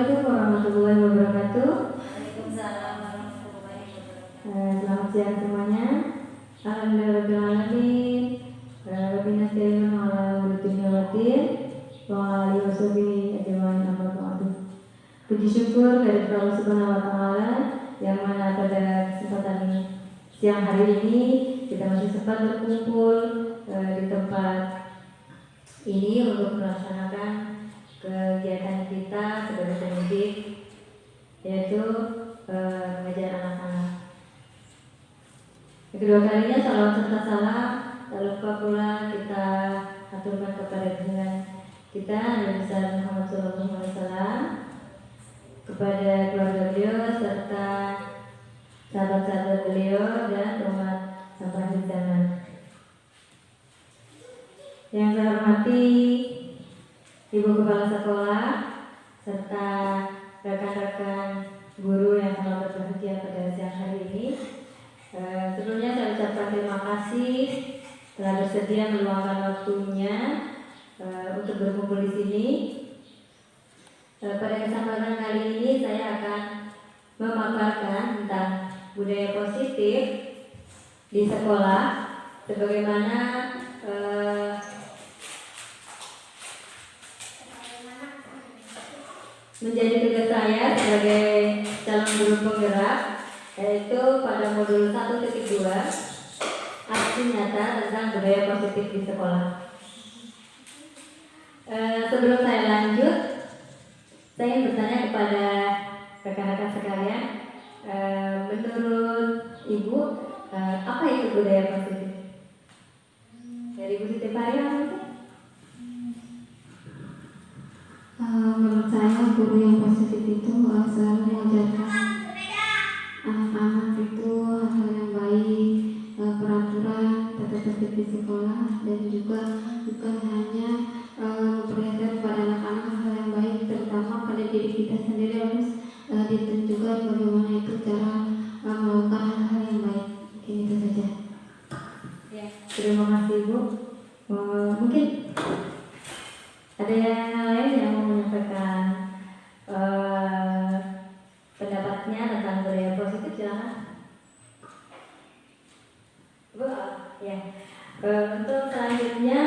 Assalamualaikum warahmatullahi wabarakatuh. Waalaikumsalam warahmatullahi wabarakatuh. Selamat siang semuanya. Alhamdulillahirobbilalamin. Rabbina nasta'inu ala umuriddin waddin. Wa ala alihi washabihi ajmain amma ba'du. Puji syukur dari Allah Subhanahu wa taala yang mana pada kesempatan siang hari ini kita masih sempat berkumpul di tempat ini untuk melaksanakan kegiatan kita sebagai pendidik, yaitu mengajar anak-anak. Kedua kalinya salawat serta salam tak lupa pula kita aturkan kepada junjungan kita Nabi besar Muhammad SAW, kepada keluarga beliau serta sahabat-sahabat beliau dan umat sampai akhir zaman. Yang saya hormati Ibu Kepala Sekolah serta rekan-rekan guru yang sangat berbahagia pada siang hari ini. Sebelumnya saya ucapkan terima kasih telah bersedia meluangkan waktunya untuk berkumpul di sini. Pada kesempatan kali ini saya akan memaparkan tentang budaya positif di sekolah, sebagaimana menjadi tugas saya sebagai calon guru penggerak, yaitu pada modul 1.2 aksi nyata tentang budaya positif di sekolah. Sebelum saya lanjut, saya ingin bertanya kepada rekan-rekan sekalian, menurut Ibu, apa itu budaya positif? Dari Ibu Siti Faria mungkin? Menurut saya guru yang positif itu selalu mengajarkan anak-anak itu hal-hal yang baik, peraturan, tata tertib di sekolah, dan juga bukan hanya memperlihatkan kepada anak-anak hal yang baik, terutama pada diri kita sendiri harus ditunjukkan bagaimana itu cara melakukan hal-hal yang baik. Mungkin itu saja. Ya, terima kasih Bu. Mungkin ada yang lain yang mau menyampaikan pendapatnya tentang budaya positif, silakan. Bu, ya. Untuk selanjutnya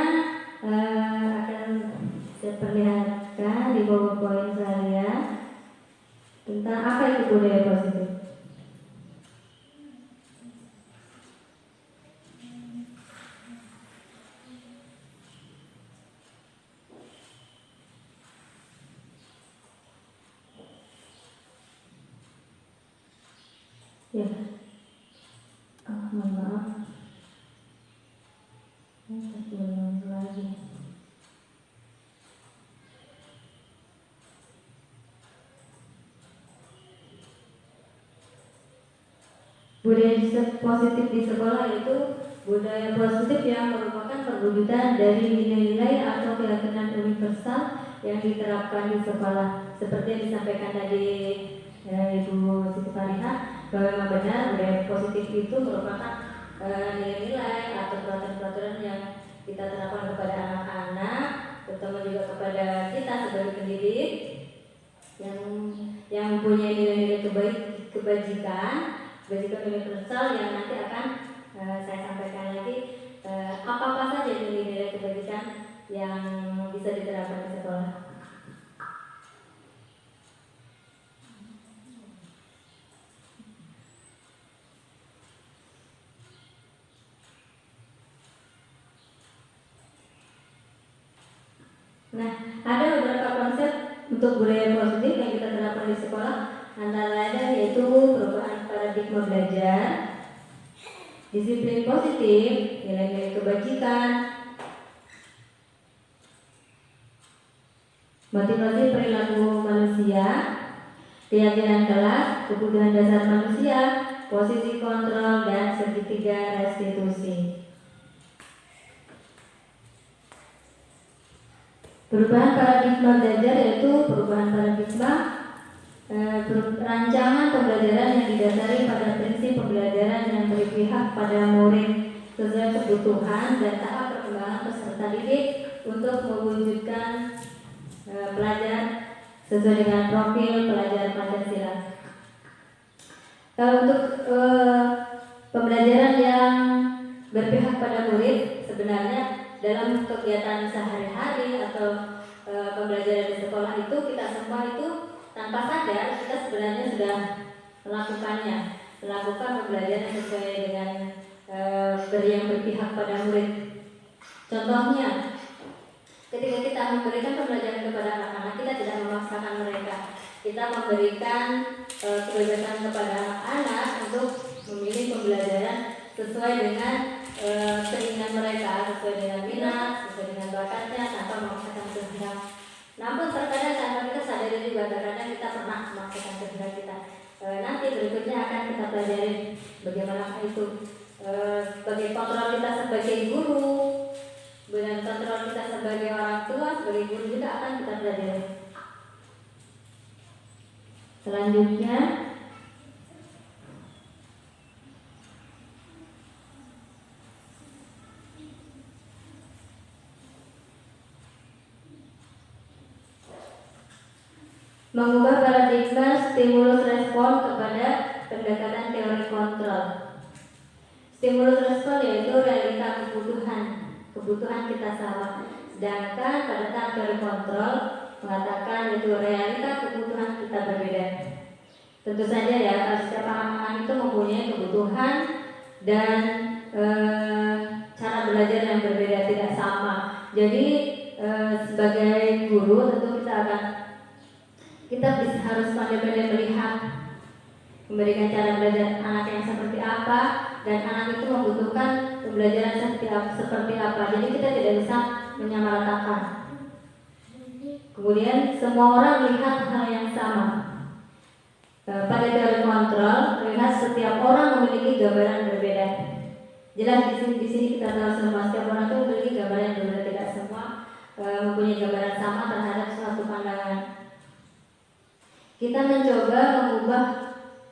akan saya perlihatkan di PowerPoint saya tentang apa itu budaya positif. Ya, mohon maaf, belum lagi. Budaya positif di sekolah itu budaya positif yang merupakan perwujudan dari nilai-nilai atau keyakinan universal yang diterapkan di sekolah, seperti yang disampaikan tadi Ibu Siti Faria, bahwa memang benar budaya positif itu merupakan nilai-nilai atau peraturan-peraturan yang kita terapkan kepada anak-anak, terutama juga kepada kita sebagai pendidik yang mempunyai nilai-nilai kebajikan universal yang nanti akan saya sampaikan lagi apa-apa saja nilai-nilai kebajikan yang bisa diterapkan di sekolah. Nah, ada beberapa konsep untuk budaya positif yang kita terapkan di sekolah, antara lain yaitu perubahan paradigma belajar, disiplin positif, nilai-nilai kebajikan, motivasi perilaku manusia, keyakinan kelas, kebutuhan dasar manusia, posisi kontrol, dan segitiga restitusi. Perubahan paradigma belajar yaitu perubahan paradigma rancangan pembelajaran yang didasari pada prinsip pembelajaran yang berpihak pada murid sesuai kebutuhan dan tahap perkembangan peserta didik untuk mewujudkan pelajar sesuai dengan profil pelajar Pancasila. Kalau untuk pembelajaran yang berpihak pada murid, sebenarnya dalam kegiatan sehari-hari atau pembelajaran di sekolah itu kita semua itu tanpa sadar kita sebenarnya sudah melakukan pembelajaran sesuai dengan yang berpihak pada murid. Contohnya, ketika kita memberikan pembelajaran kepada anak-anak, kita tidak memaksakan mereka. Kita memberikan kebebasan kepada anak-anak untuk memilih pembelajaran sesuai dengan keinginan mereka, sesuai dengan minat, sesuai dengan bakatnya, tanpa memaksakan kehendak. Namun terkadang tanpa kita sadari juga, terkadang kita pernah memaksakan kehendak kita. Nanti berikutnya akan kita pelajari bagaimana itu sebagai kontrol kita sebagai guru, dan kontrol kita sebagai orang tua, sebagai guru juga akan kita pelajari. Selanjutnya, mengubah paradigma stimulus respon kepada pendekatan teori kontrol. Stimulus respon yaitu realita kebutuhan kita sama. Sedangkan pada tahap teori kontrol mengatakan itu realita kebutuhan kita berbeda. Tentu saja ya, kalau setiap anak-anak itu mempunyai kebutuhan dan cara belajar yang berbeda, tidak sama. Jadi sebagai guru tentu kita harus pandai-pandai melihat, memberikan cara belajar anak yang seperti apa, dan anak itu membutuhkan pembelajaran seperti apa. Jadi kita tidak bisa menyamaratakan. Kemudian semua orang melihat hal yang sama. Pada teori kontrol, melihat setiap orang memiliki gambaran berbeda. Jelas di sini kita tahu semua setiap orang itu memiliki gambaran yang berbeda, tidak semua mempunyai gambaran sama terhadap suatu pandangan. Kita mencoba mengubah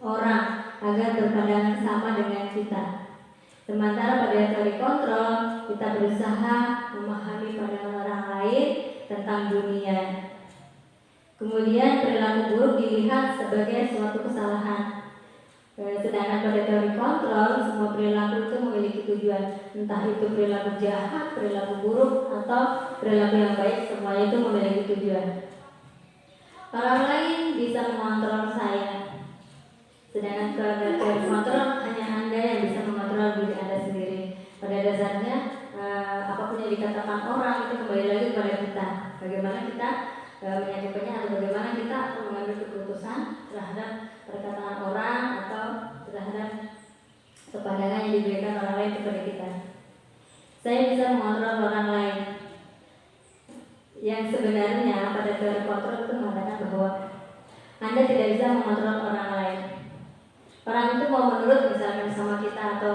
orang agar berpandangan sama dengan kita. Sementara pada teori kontrol, kita berusaha memahami pandangan orang lain tentang dunia. Kemudian perilaku buruk dilihat sebagai suatu kesalahan. Sedangkan pada teori kontrol, semua perilaku itu memiliki tujuan. Entah itu perilaku jahat, perilaku buruk, atau perilaku yang baik, semuanya itu memiliki tujuan. Orang lain bisa mengontrol saya. Sedangkan pada teori kontrol, hanya Anda yang bisa mengontrol diri Anda sendiri. Pada dasarnya, apapun yang dikatakan orang itu kembali lagi kepada kita. Bagaimana kita menyikapinya, atau bagaimana kita mengambil keputusan terhadap perkataan orang atau terhadap pandangan yang diberikan orang lain kepada kita. Saya bisa mengontrol orang lain. Yang sebenarnya pada teori kontrol itu mengatakan bahwa Anda tidak bisa mengontrol orang lain. Orang itu mau menurut misalkan sama kita, atau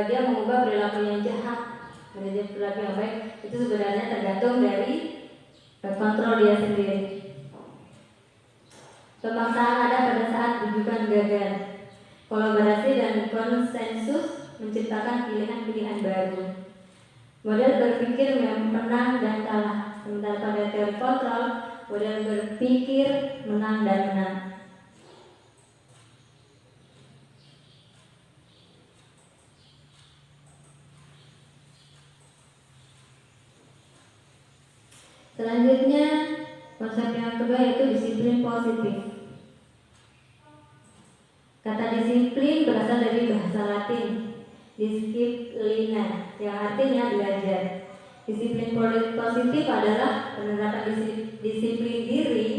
dia mengubah perilaku yang jahat menjadi perilaku yang baik, itu sebenarnya tergantung dari kontrol dia sendiri. Pemaksaan ada pada saat rujukan gagal. Kolaborasi dan konsensus menciptakan pilihan-pilihan baru. Model berpikir menang dan kalah. Sementara pada teori kontrol, model berpikir menang dan menang. Selanjutnya, konsep yang kedua yaitu disiplin positif. Kata disiplin berasal dari bahasa Latin disciplina, yang artinya belajar. Disiplin positif adalah penerapan disiplin diri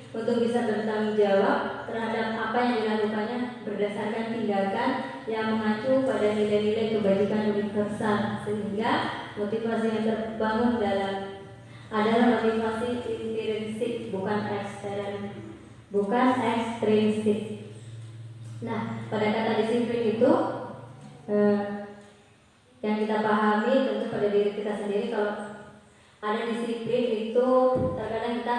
untuk bisa bertanggung jawab terhadap apa yang dilakukannya berdasarkan tindakan yang mengacu pada nilai-nilai kebajikan universal, sehingga motivasi yang terbangun adalah motivasi intrinsik, bukan ekstrinsik. Nah, pada kata disiplin itu yang kita pahami tentu pada diri kita sendiri. Kalau ada disiplin itu terkadang kita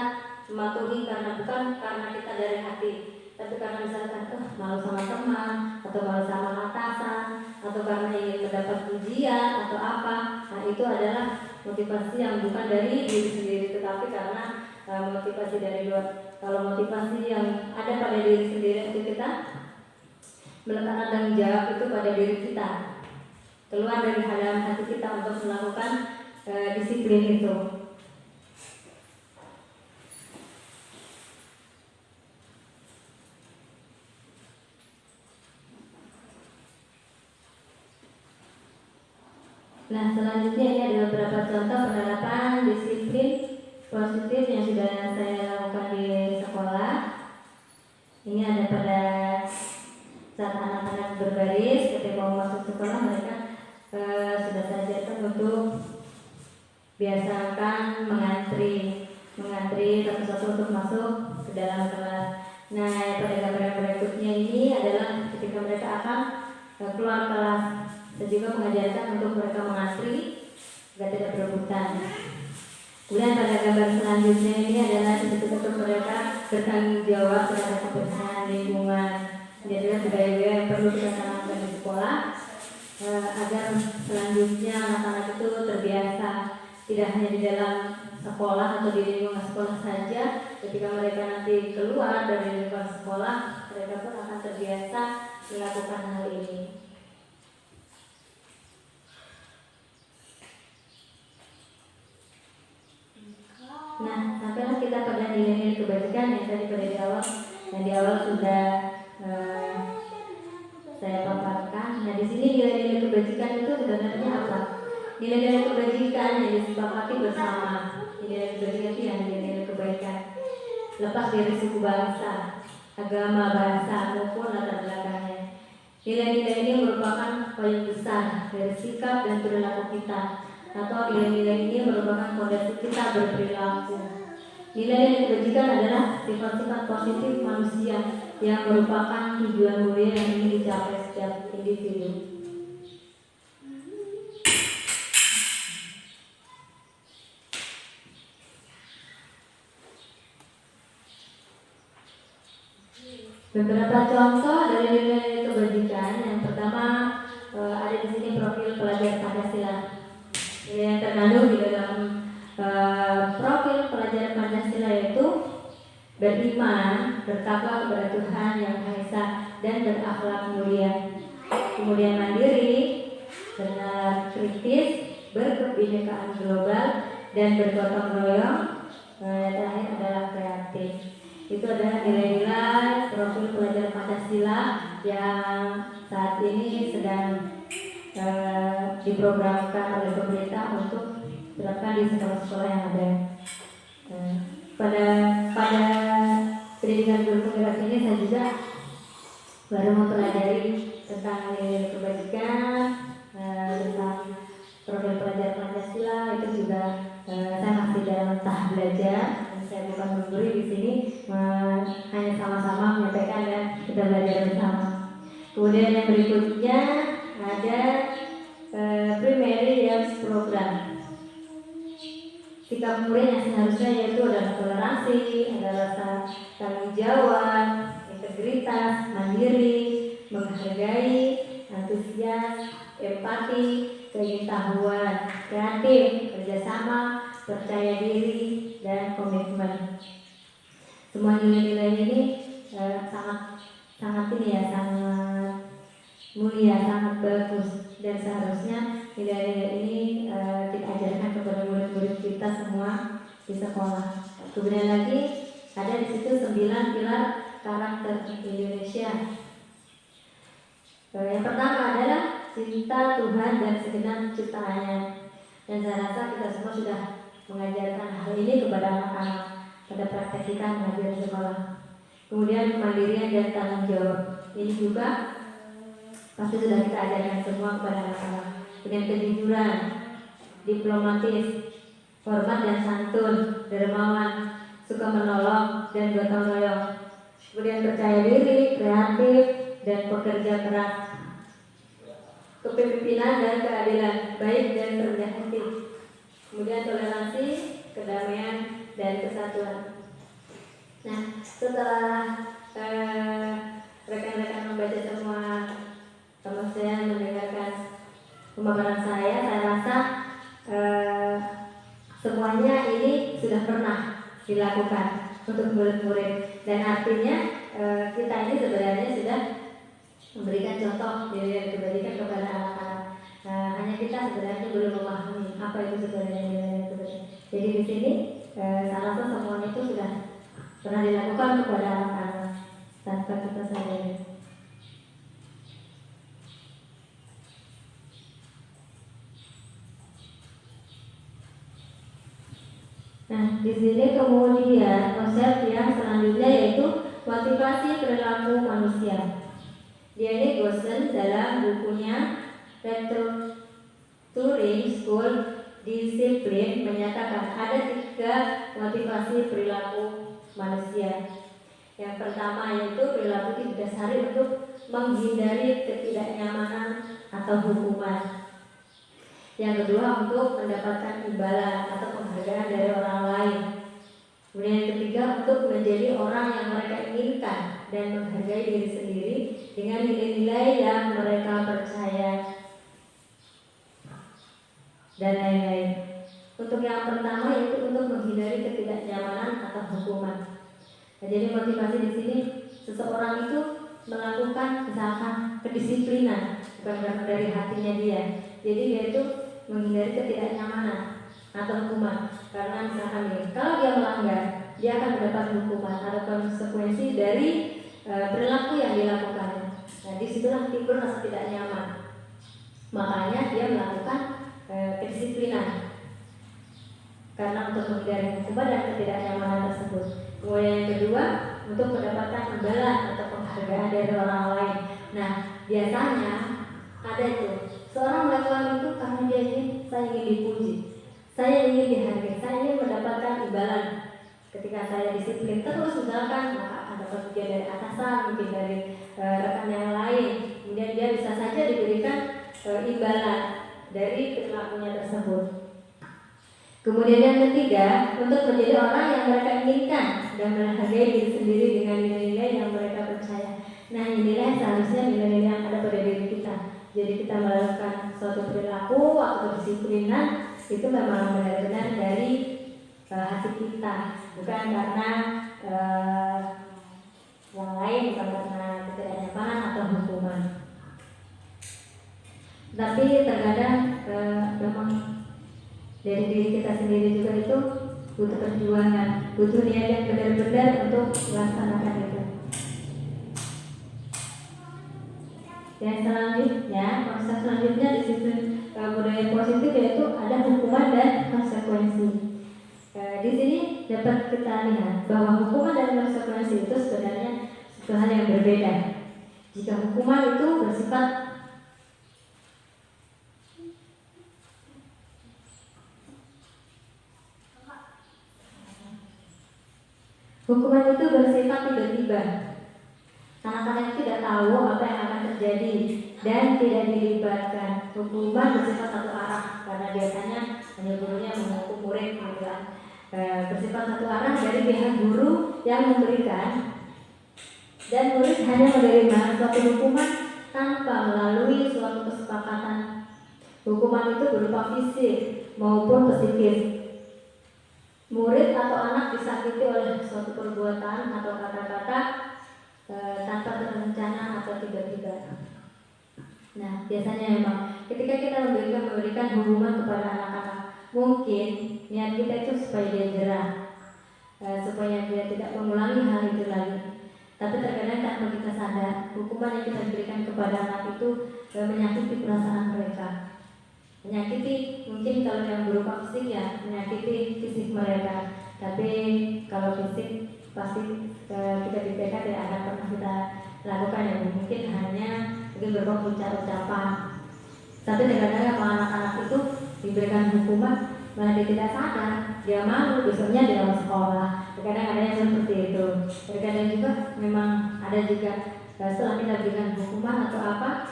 mematuhi bukan karena kita dari hati, tapi karena misalkan malu sama teman, atau malu sama atasan, atau karena ingin mendapat pujian atau apa. Nah, itu adalah motivasi yang bukan dari diri sendiri, tetapi karena motivasi dari luar. Kalau motivasi yang ada pada diri sendiri itu kita meletakkan tanggung jawab itu pada diri kita, keluar dari hadapan hati kita untuk melakukan disiplin itu. Nah, selanjutnya ini ada beberapa contoh penerapan disiplin positif yang sudah saya lakukan di sekolah. Ini ada pada saat anak-anak berbaris ketika mau masuk sekolah, mereka sudah saya ajarkan untuk biasakan mengantri satu-satu untuk masuk ke dalam kelas. Nah, pada gambaran berikutnya ini adalah ketika mereka akan keluar kelas. Saya juga mengajarkan untuk mereka mengantri agar tidak berebutan. Kemudian pada gambar selanjutnya ini adalah untuk mereka bertanggung jawab terhadap kebersihan lingkungan. Jadi budaya-budaya yang perlu kita tanamkan di sekolah agar selanjutnya anak-anak itu terbiasa tidak hanya di dalam sekolah atau di lingkungan sekolah saja. Ketika mereka nanti keluar dari lingkungan sekolah, mereka pun akan terbiasa melakukan hal ini. Nah, sampailah kita pada nilai-nilai kebajikan yang tadi pada di awal sudah saya paparkan. Nah, di sini nilai-nilai kebajikan itu sebenarnya apa? Nilai-nilai kebajikan yang disepakati bersama. Nilai kebajikan itu yang nilai-nilai kebaikan. Lepas dari suku bangsa, agama, bahasa maupun latar belakangnya. Nilai-nilai ini merupakan poin besar dari sikap dan perilaku kita. Atau nilai-nilai ini merupakan fondasi kita berperilaku. Nilai-nilai kebajikan adalah sifat-sifat positif manusia yang merupakan tujuan mulia yang ingin dicapai setiap individu. Beberapa contoh dari nilai-nilai kebajikan. Yang pertama ada di sini profil pelajar Pancasila. Yang terkandung di dalam profil pelajar Pancasila yaitu beriman, bertakwa kepada Tuhan Yang Maha Esa dan berakhlak mulia. Kemudian mandiri, benar kritis, berkebinekaan global dan bergotong royong. Yang terakhir adalah kreatif. Itu adalah nilai-nilai profil pelajar Pancasila yang saat ini sedang diprogramkan oleh pemerintah untuk diterapkan di sekolah-sekolah yang ada. Pada pendidikan guru penggerak ini saya juga baru mempelajari tentang nilai kebajikan, tentang profil pelajar Pancasila. Itu juga saya masih dalam tahap belajar. Saya bukan menggurui di sini, hanya sama-sama menyampaikan dan kita belajar bersama. Kemudian yang berikutnya ada primary youth program. Sikap murid yang seharusnya yaitu adalah toleransi, ada rasa tanggung jawab, integritas, mandiri, menghargai, antusias, empati, keingintahuan, kreatif, kerjasama, percaya diri, dan komitmen. Semua nilai-nilai ini sangat mulia, sangat bagus, dan seharusnya nilai-nilai ini kita ajarkan kepada murid-murid kita semua di sekolah. Kemudian lagi ada di situ 9 pilar karakter Indonesia. Yang pertama adalah cinta Tuhan dan segenap ciptaannya. Dan saya rasa kita semua sudah mengajarkan hal ini kepada anak-anak pada praktek kita mengajar di sekolah. Kemudian kemandirian dan tanggung jawab. Ini juga pasti sudah kita ajarkan semua kepada anak-anak. Kemudian kejujuran, diplomatis, hormat dan santun, dermawan, suka menolong dan gotong royong. Kemudian percaya diri, kreatif, dan pekerja keras. Kepemimpinan dan keadilan, baik dan rendah hati. Kemudian toleransi, kedamaian, dan kesatuan. Nah, setelah rekan-rekan membaca semua, kalau saya mendengarkan pemaparan saya rasa semuanya ini sudah pernah dilakukan untuk murid-murid. Dan artinya kita ini sebenarnya sudah memberikan contoh dari kebaikan kepada anak-anak. Hanya kita sebenarnya belum memahami apa itu sebenarnya nilai kebaikan. Jadi di sini saya rasa semuanya itu sudah pernah dilakukan kepada anak-anak tanpa kita sadari. Nah, di sini kemudian konsep yang selanjutnya yaitu motivasi perilaku manusia. Dia Gosen dalam bukunya Restructuring School Discipline menyatakan ada 3 motivasi perilaku manusia. Yang pertama yaitu perilaku didasari untuk menghindari ketidaknyamanan atau hukuman. Yang kedua untuk mendapatkan imbalan atau penghargaan dari orang lain. Kemudian yang ketiga untuk menjadi orang yang mereka inginkan dan menghargai diri sendiri dengan nilai-nilai yang mereka percaya dan lain-lain. Untuk yang pertama yaitu untuk menghindari ketidaknyamanan atau hukuman. Nah, jadi motivasi di sini seseorang itu melakukan misalkan kedisiplinan bukan dari hatinya dia. Jadi dia itu menghindari ketidaknyamanan atau hukuman. Karena misalkan ini, kalau dia melanggar, dia akan mendapat hukuman atau konsekuensi dari perilaku yang dilakukannya. Nah, disitulah timbul rasa tidak nyaman. Makanya dia melakukan kedisiplinan karena untuk menghindari hukuman dan ketidaknyamanan tersebut. Kemudian yang kedua untuk mendapatkan imbalan atau penghargaan dari orang lain. Nah, biasanya ada itu seorang melakukan itu karena dia ingin, saya ingin dipuji, saya ingin dihargai, saya ingin mendapatkan imbalan. Ketika saya disiplin terus misalkan, maka akan dapat pujian dari atasan, mungkin dari rekan yang lain. Kemudian dia bisa saja diberikan imbalan dari perilakunya tersebut. Kemudian yang ketiga, untuk menjadi orang yang mereka inginkan dan menghargai diri sendiri dengan nilai-nilai yang mereka percaya. Nah, inilah seharusnya nilai-nilai yang ada pada diri kita. Jadi kita melakukan suatu perilaku atau kedisiplinan itu memang benar-benar dari hati kita, bukan karena yang lain, bukan karena ketidaknyamanan atau hukuman. Tapi terkadang memang dari diri kita sendiri juga itu butuh perjuangan, butuh niat yang benar-benar untuk melaksanakan itu. Yang selanjutnya, konsep selanjutnya disiplin budaya positif yaitu ada hukuman dan konsekuensi. Di sini dapat kita lihat bahwa hukuman dan konsekuensi itu sebenarnya satu hal yang berbeda. Jika hukuman itu bersifat tiba-tiba, anak-anak tidak tahu apa yang akan terjadi dan tidak dilibatkan. Hukuman bersifat satu arah karena biasanya hanya gurunya menghukum murid, bersifat satu arah dari pihak guru yang memberikan, dan murid hanya menerima suatu hukuman tanpa melalui suatu kesepakatan. Hukuman itu berupa fisik maupun psikis. Murid atau anak disakiti oleh suatu perbuatan atau kata-kata tanpa terencana atau tiba-tiba. Nah, biasanya memang ketika kita memberikan hukuman kepada anak-anak, mungkin niat kita itu supaya dia jerah, supaya dia tidak mengulangi hal itu lagi. Tapi terkadang tanpa kita sadar, hukuman yang kita berikan kepada anak itu menyakiti perasaan mereka. Menyakiti mungkin kalau yang berupa fisik ya menyakiti fisik mereka, tapi kalau fisik pasti kita di TK tidak akan pernah kita lakukan ya, mungkin hanya berupa ucapan. Tapi terkadang kalau anak-anak itu diberikan hukuman malah dia tidak sadar, dia malu besoknya di dalam sekolah. Terkadang ada yang seperti itu. Terkadang juga memang ada juga setelah kita berikan hukuman atau apa,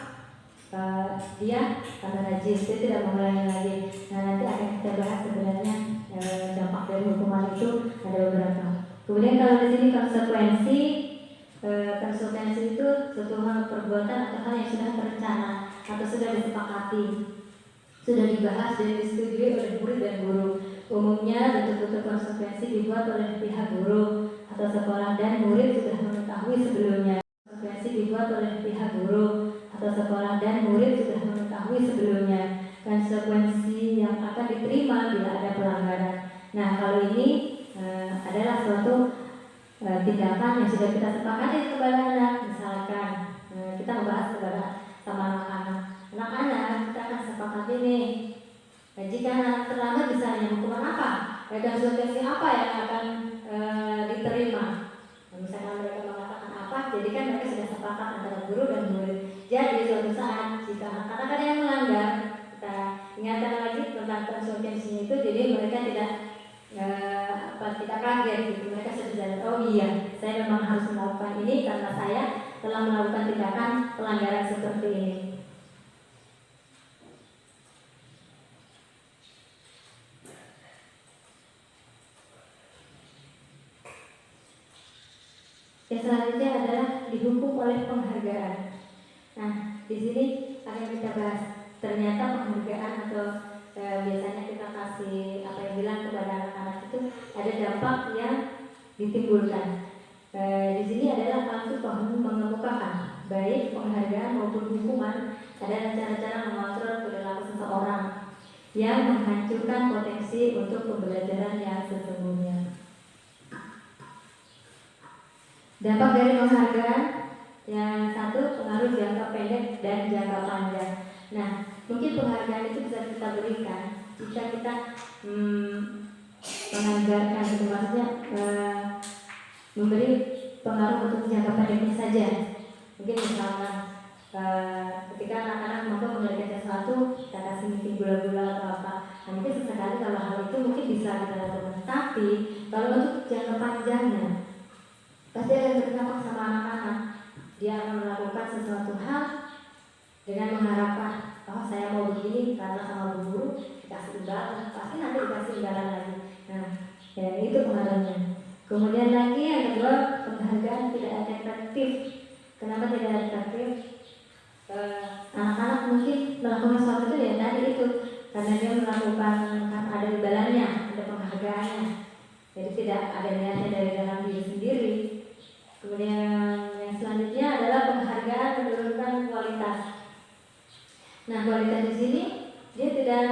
dia karena najis, dia tidak mengulangi lagi. Nah, nanti akan kita bahas sebenarnya dampak dari hukuman itu ada beberapa. Kemudian kalau di sini konsekuensi itu suatu hal perbuatan atau hal yang sudah terencana atau sudah disepakati, sudah dibahas dan disetujui oleh murid dan guru. Umumnya bentuk-bentuk konsekuensi dibuat oleh pihak guru atau sekolah dan murid sudah mengetahui sebelumnya. Konsekuensi dibuat oleh pihak guru atau sekolah dan murid sudah mengetahui sebelumnya konsekuensi yang akan diterima bila ada pelanggaran. Nah, kalau ini adalah suatu tindakan yang sudah kita sepakati kepada anak. Misalkan kita membahas kepada sama anak-anak. Anak-anak, kita akan sepakati nih. Jika anak terlambat misalnya hukuman apa? Konsekuensi apa yang akan diterima? Misalkan mereka mengatakan apa, jadi kan mereka sudah sepakat antara guru dan murid. Jadi suatu saat jika anak-anak ada yang melanggar, kita ingatkan lagi tentang konsekuensinya itu, jadi mereka tidak kaget gitu. Mereka sudah sadar, oh iya, saya memang harus melakukan ini karena saya telah melakukan tindakan pelanggaran seperti ini. Yang selanjutnya adalah dihukum oleh penghargaan. Nah, di sini akan kita bahas. Ternyata penghargaan atau biasanya kita kasih apa yang bilang kepada anak-anak itu ada dampak yang ditimbulkan. Di sini adalah kasus mengemukakan baik penghargaan maupun hukuman adalah cara-cara mengontrol perilaku seseorang yang menghancurkan potensi untuk pembelajaran yang sesungguhnya. Dampak dari penghargaan yang satu, pengaruh jangka pendek dan jangka panjang. Nah, mungkin penghargaan itu bisa kita berikan jika kita menganggarkan, itu maksudnya memberi pengaruh untuk jangka pendeknya saja. Mungkin misalnya ketika anak-anak mampu mengerjakan sesuatu, kita kasih mungkin gula-gula atau apa. Nah, mungkin sesekali kalau hal itu mungkin bisa kita lakukan. Tapi kalau untuk jangka panjangnya, pasti akan berdampak sama anak-anak. Dia akan melakukan sesuatu hal dengan mengharapkan, oh saya mau begini karena sama guru dikasih imbalan, pasti nanti dikasih imbalan lagi. Nah, ya itu pengaruhnya. Kemudian lagi yang kedua, penghargaan tidak efektif. Kenapa tidak efektif? Anak-anak mungkin melakukan sesuatu itu ya tadi itu karena dia melakukan ada imbalannya, ada penghargaannya. Jadi tidak ada niatnya dari dalam diri sendiri. Kemudian yang selanjutnya adalah penghargaan menurunkan kualitas. Nah, kualitas di sini dia tidak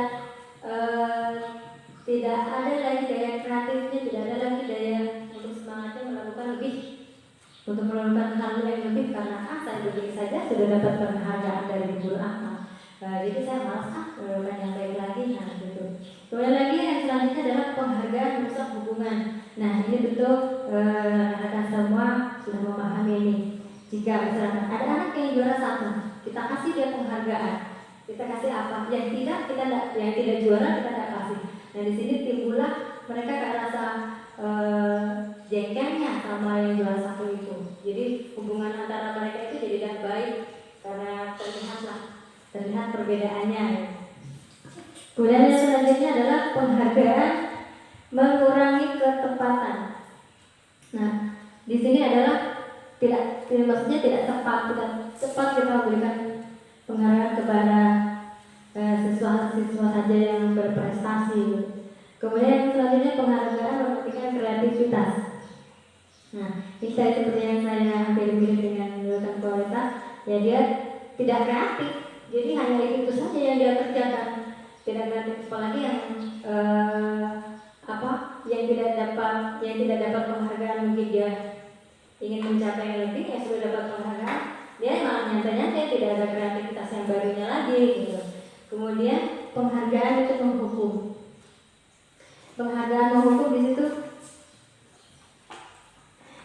ada lagi daya kreatifnya, tidak ada lagi daya untuk semangatnya melakukan lebih, untuk melakukan hal yang lebih karena saya begini saja sudah dapat penghargaan dari guru apa. Jadi saya malas melakukan yang baik lagi. Nah, gitu. Kemudian lagi yang selanjutnya adalah penghargaan merusak hubungan. Nah, ini betul rekan semua sudah memahami ini. Jika misalkan ada anak yang juara satu, kita kasih dia penghargaan. Kita kasih apa? Yang tidak juara kita tidak kasih. Nah, di sini timbullah mereka kayak rasa jengkelnya sama yang juara satu itu. Jadi hubungan antara mereka itu jadi tidak baik karena terlihat perbedaannya. Kemudian yang selanjutnya adalah penghargaan mengurangi ketepatan. Nah, di sini adalah maksudnya tidak tepat kita memberikan penghargaan kepada siswa-siswa saja yang berprestasi. Kemudian selanjutnya penghargaan memperhatikan kreativitas. Nah, ini seperti yang saya hampir mirip dengan menurunkan kualitas, ya dia tidak kreatif. Jadi hanya itu saja yang dia kerjakan. Tidak kreatif, apalagi yang yang tidak dapat penghargaan, mungkin dia ingin mencapai yang lebih, yang sudah dapat penghargaan, dia malah nyantai-nyantai, tidak ada kreativitas yang barunya lagi gitu. Kemudian penghargaan itu menghukum. Penghargaan menghukum di situ,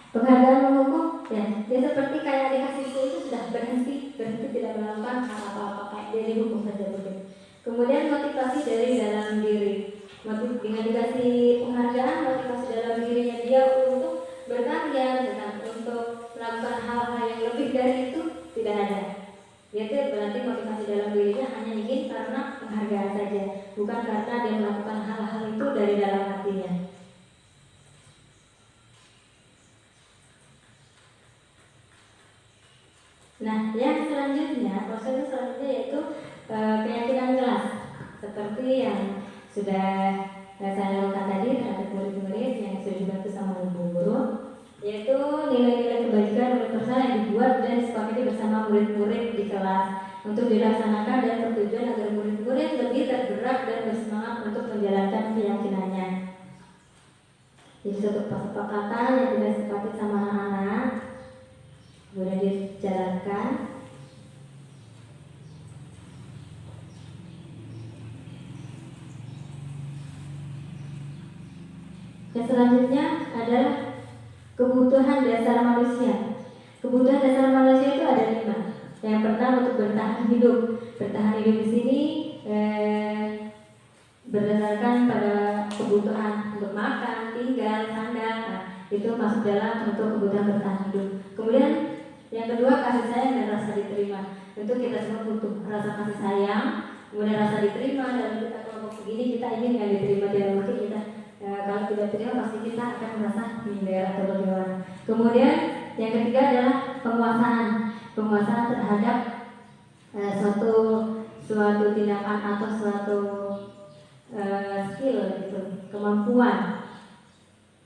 penghargaan menghukum ya, dia seperti kayak dikasih itu sudah berhenti tidak melakukan apa-apa, kayak dia dihukum saja begitu. Kemudian motivasi dari dalam diri. Dengan dikasih penghargaan, motivasi dalam dirinya dia untuk berkarya, untuk melakukan hal-hal yang lebih dari itu tidak ada. Yaitu berarti motivasi dalam dirinya hanya ingin karena penghargaan saja, bukan karena dia melakukan hal-hal itu dari dalam hatinya. Nah, yang selanjutnya, proses selanjutnya yaitu keyakinan kelas, seperti yang sudah saya lakukan tadi terhadap murid-murid yang sudah dibantu sama ibu guru, yaitu nilai-nilai kebajikan universal yang dibuat dan disepakati bersama murid-murid di kelas untuk dilaksanakan dan bertujuan agar murid-murid lebih tergerak dan bersemangat untuk menjalankan keyakinannya. Jadi suatu kesepakatan yang tidak disepakati sama anak-anak kemudian dijalankan. Yang selanjutnya adalah kebutuhan dasar manusia. Kebutuhan dasar manusia itu ada 5. Yang pertama untuk bertahan hidup. Bertahan hidup di sini berdasarkan pada kebutuhan untuk makan, tinggal, sandang. Nah, itu masuk dalam untuk kebutuhan bertahan hidup. Kemudian yang kedua kasih sayang dan rasa diterima. Tentu kita semua butuh rasa kasih sayang, kemudian rasa diterima. Dalam kita kelompok begini kita ingin yang diterima dalam mungkin kita. Kalau tidak terima pasti kita akan merasa minder atau bagaimana. Kemudian yang ketiga adalah penguasaan terhadap suatu tindakan atau suatu skill gitu, kemampuan.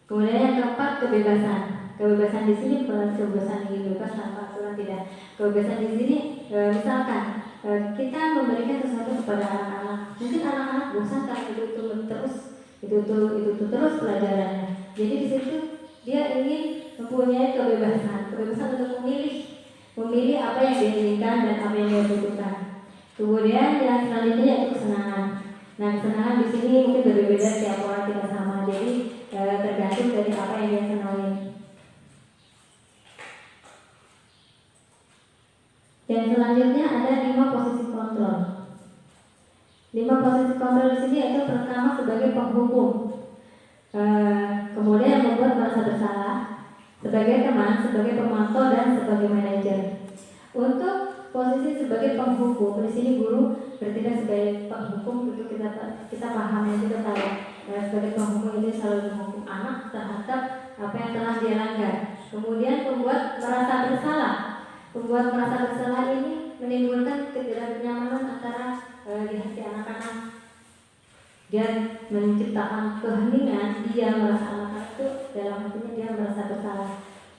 Kemudian yang keempat kebebasan di sini bukan kebebasan yang bebas tanpa aturan, tidak. Kebebasan di sini misalkan kita memberikan sesuatu kepada anak-anak, mungkin anak-anak bosan karena itu terus pelajarannya. Jadi di situ dia ingin mempunyai kebebasan untuk memilih apa yang dia inginkan dan apa yang dia butuhkan. Kemudian yang selanjutnya yaitu kesenangan. Nah, kesenangan di sini mungkin berbeda tiap orang, tidak sama. Jadi tergantung dari apa yang dia senangi. Yang selanjutnya ada 5 posisi kontrol. 5 posisi kontrol di sini yaitu pertama sebagai penghukum, kemudian membuat merasa bersalah, sebagai teman, sebagai pemantau dan sebagai manajer. Untuk posisi sebagai penghukum di sini guru bertindak sebagai penghukum, itu kita paham juga tahu. Sebagai penghukum ini selalu menghukum anak terhadap apa yang telah dia langgar. Kemudian membuat merasa bersalah. Membuat merasa bersalah ini menimbulkan ketidaknyamanan antara di hati anak-anak dan menciptakan keheningan. Dia merasa anak-anak itu dalam hatinya dia merasa bersalah.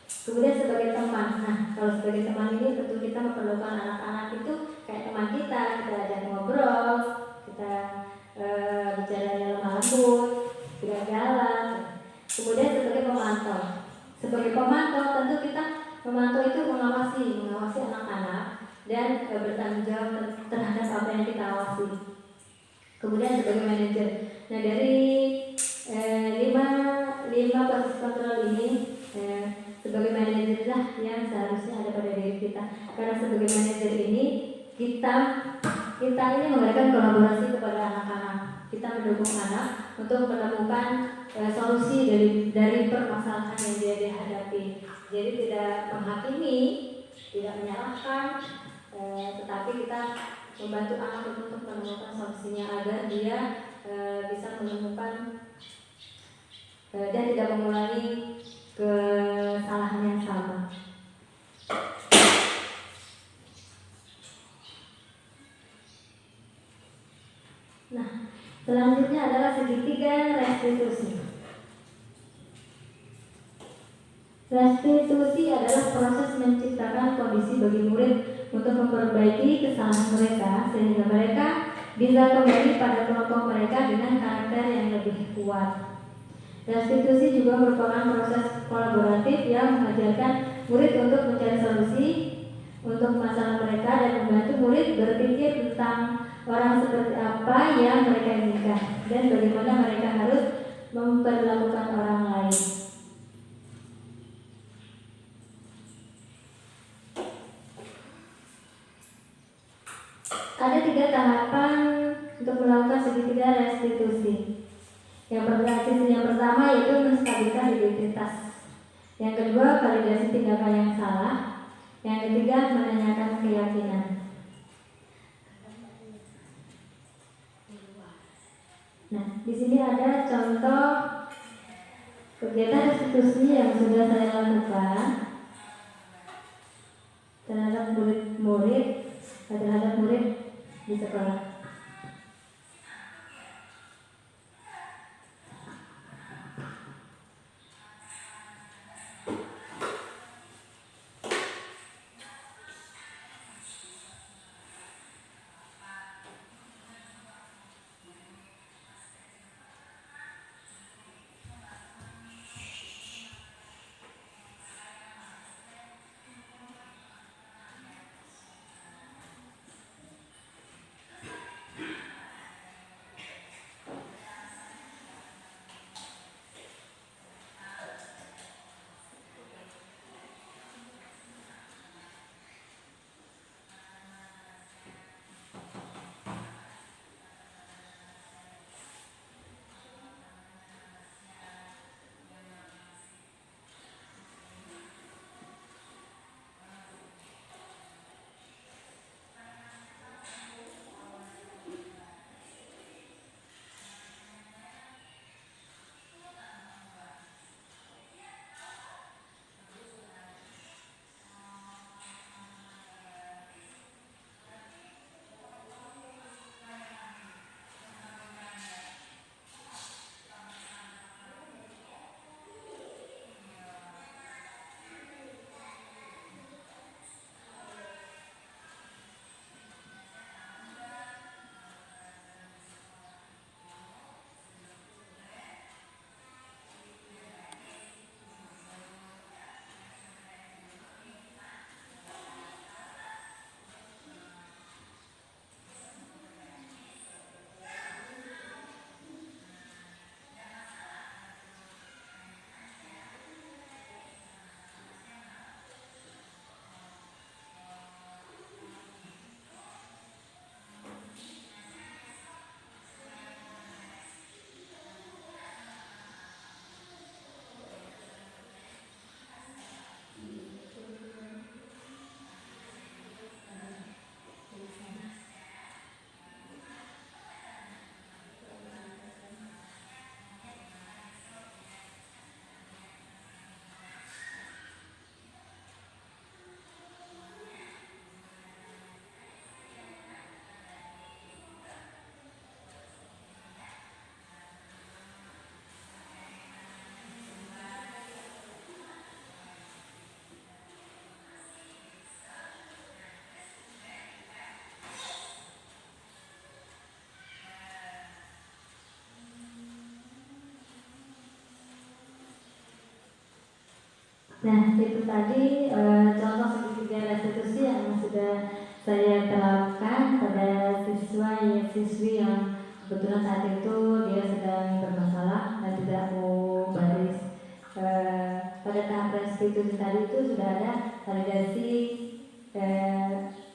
Kemudian sebagai teman, nah kalau sebagai teman ini tentu kita memerlukan anak-anak itu kayak teman kita ajak ngobrol, kita bicara dalam lembut, tidak jalan. Kemudian sebagai pemantau tentu kita memantau itu mengawasi anak-anak dan bertanggung jawab terhadap apa yang kita awasi. Kemudian sebagai manajer. Nah, dari 5 posisi kontrol ini sebagai manajer lah yang seharusnya ada pada diri kita. Karena sebagai manajer ini kita ini memberikan kolaborasi kepada anak-anak. Kita mendukung anak untuk menemukan solusi dari permasalahan yang dia hadapi. Jadi tidak menghakimi, tidak menyalahkan, tetapi kita membantu anak untuk menemukan solusinya agar dia bisa menemukan dan tidak mengulangi kesalahan yang sama. Nah, selanjutnya adalah segitiga restitusi. Restitusi adalah proses menciptakan kondisi bagi murid untuk memperbaiki kesalahan mereka sehingga mereka bisa kembali pada kelompok mereka dengan karakter yang lebih kuat. Restitusi juga merupakan proses kolaboratif yang mengajarkan murid untuk mencari solusi untuk masalah mereka dan membantu murid berpikir tentang orang seperti apa yang mereka inginkan dan bagaimana mereka harus memperlakukan orang lain. Ada 3 tahapan untuk melakukan segitiga restitusi. Yang pertama yaitu menstabilkan identitas. Yang kedua, validasi tindakan yang salah. Yang ketiga, menanyakan keyakinan. Nah, di sini ada contoh kegiatan restitusi yang sudah saya lakukan terhadap murid di sekolah. Nah, itu tadi contoh segitiga restitusi yang sudah saya terapkan pada siswa ya siswi yang kebetulan saat itu dia sedang bermasalah dan tidak mau baris. Pada tahap restitusi tadi itu sudah ada validasi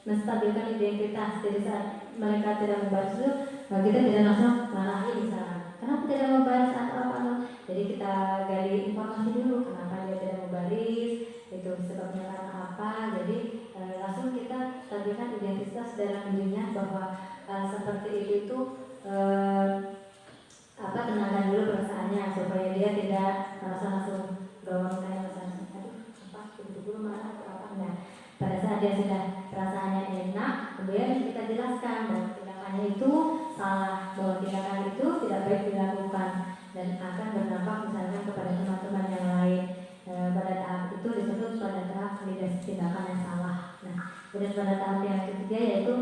menstabilkan identitas. Jadi saat mereka tidak membaris itu, kita tidak langsung marahi misalnya. Kenapa tidak membaris atau apa? Jadi kita gali informasi dulu kenapa dia tidak membaris, itu sebabnya karena apa. Jadi langsung kita stabilkan identitas dalam dirinya bahwa seperti itu tenangkan dulu perasaannya supaya dia tidak merasa langsung gawang kayak misalnya dulu marah atau apa. Nah, pada saat dia sudah perasaannya enak, kemudian kita jelaskan bahwa tindakannya itu salah, bahwa tindakan itu tidak baik dilakukan dan akan berdampak misalnya kepada teman-teman yang lain. Pada tahap itu disebut pada tahap validasi tindakan yang salah. Nah, kemudian pada tahap yang ketiga yaitu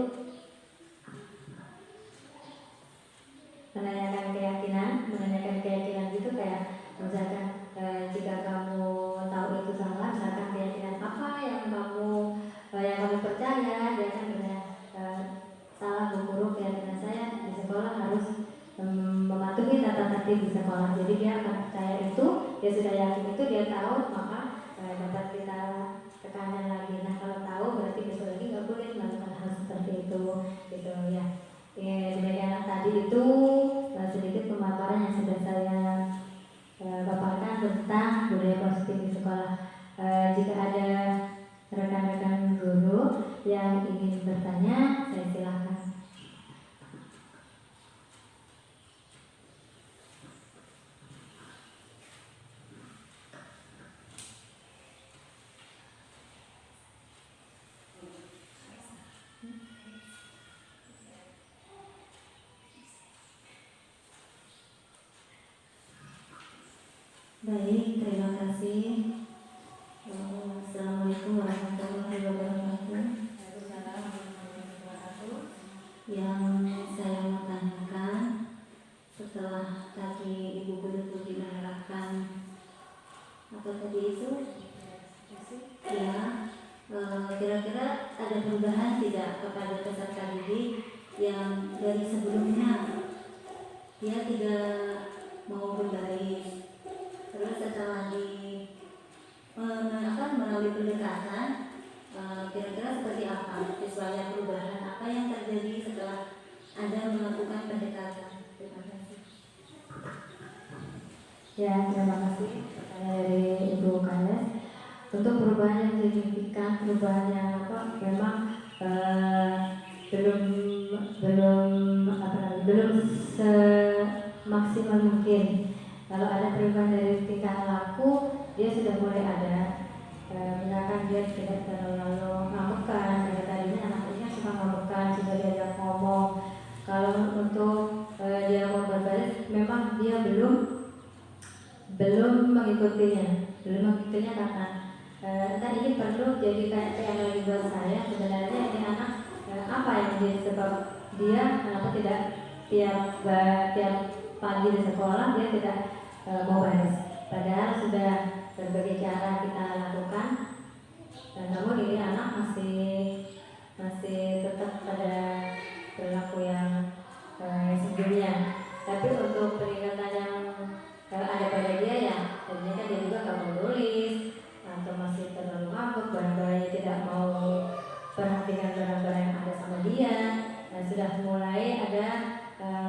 menanyakan keyakinan gitu, kayak misalkan jika kamu tahu itu salah, misalkan keyakinan apa yang kamu percaya, dia kan benar salah, guru keyakinan saya di sekolah harus mematuhi tata tertib di sekolah. Jadi dia akan percaya itu, dia sudah yakin itu, dia tahu, maka dapat kita tekanan lagi. Nah, kalau tahu berarti besok lagi nggak boleh melakukan hal seperti itu, gitu ya. Demikian tadi itu sedikit pemaparan yang sudah saya paparkan tentang budaya positif di sekolah. Jika ada rekan-rekan guru yang ingin bertanya, saya silakan. Baik, terima kasih. Assalamualaikum warahmatullahi wabarakatuh. Yang saya mau tanyakan, setelah tadi Ibu Guru Puji menerangkan apa tadi itu, ya, kira-kira ada perubahan tidak kepada peserta didik yang dari sebelumnya dia tidak mau berbaris, terus setelah melalui pendekatan, kira-kira seperti apa visualnya perubahan apa yang terjadi setelah Anda melakukan pendekatan? Terima kasih. Ya, terima kasih dari Ibu Kades. Untuk perubahan yang signifikan, perubahan yang memang belum semaksimal mungkin. Kalau ada perubahan dari tingkah laku, dia sudah mulai ada. Misalkan dia tidak terlalu ngamekan, tadinya anaknya suka ngamekan, sudah diajak ngomong. Kalau untuk dia mau berbaris, memang dia belum mengikutinya karena entah ini perlu jadi kayak lagi buat saya. Sebenarnya ini anak apa yang menjadi sebab dia kenapa tidak tiap pagi di sekolah dia tidak mau baris, padahal sudah berbagai cara kita lakukan, dan namun ini anak masih tetap pada perilaku yang sebelumnya. Tapi untuk peningkatan yang ada pada dia, ya ternyata dia juga nggak mau nulis atau masih terlalu ngambek, barang-barangnya tidak mau perhatikan barang-barang yang ada sama dia, dan sudah mulai ada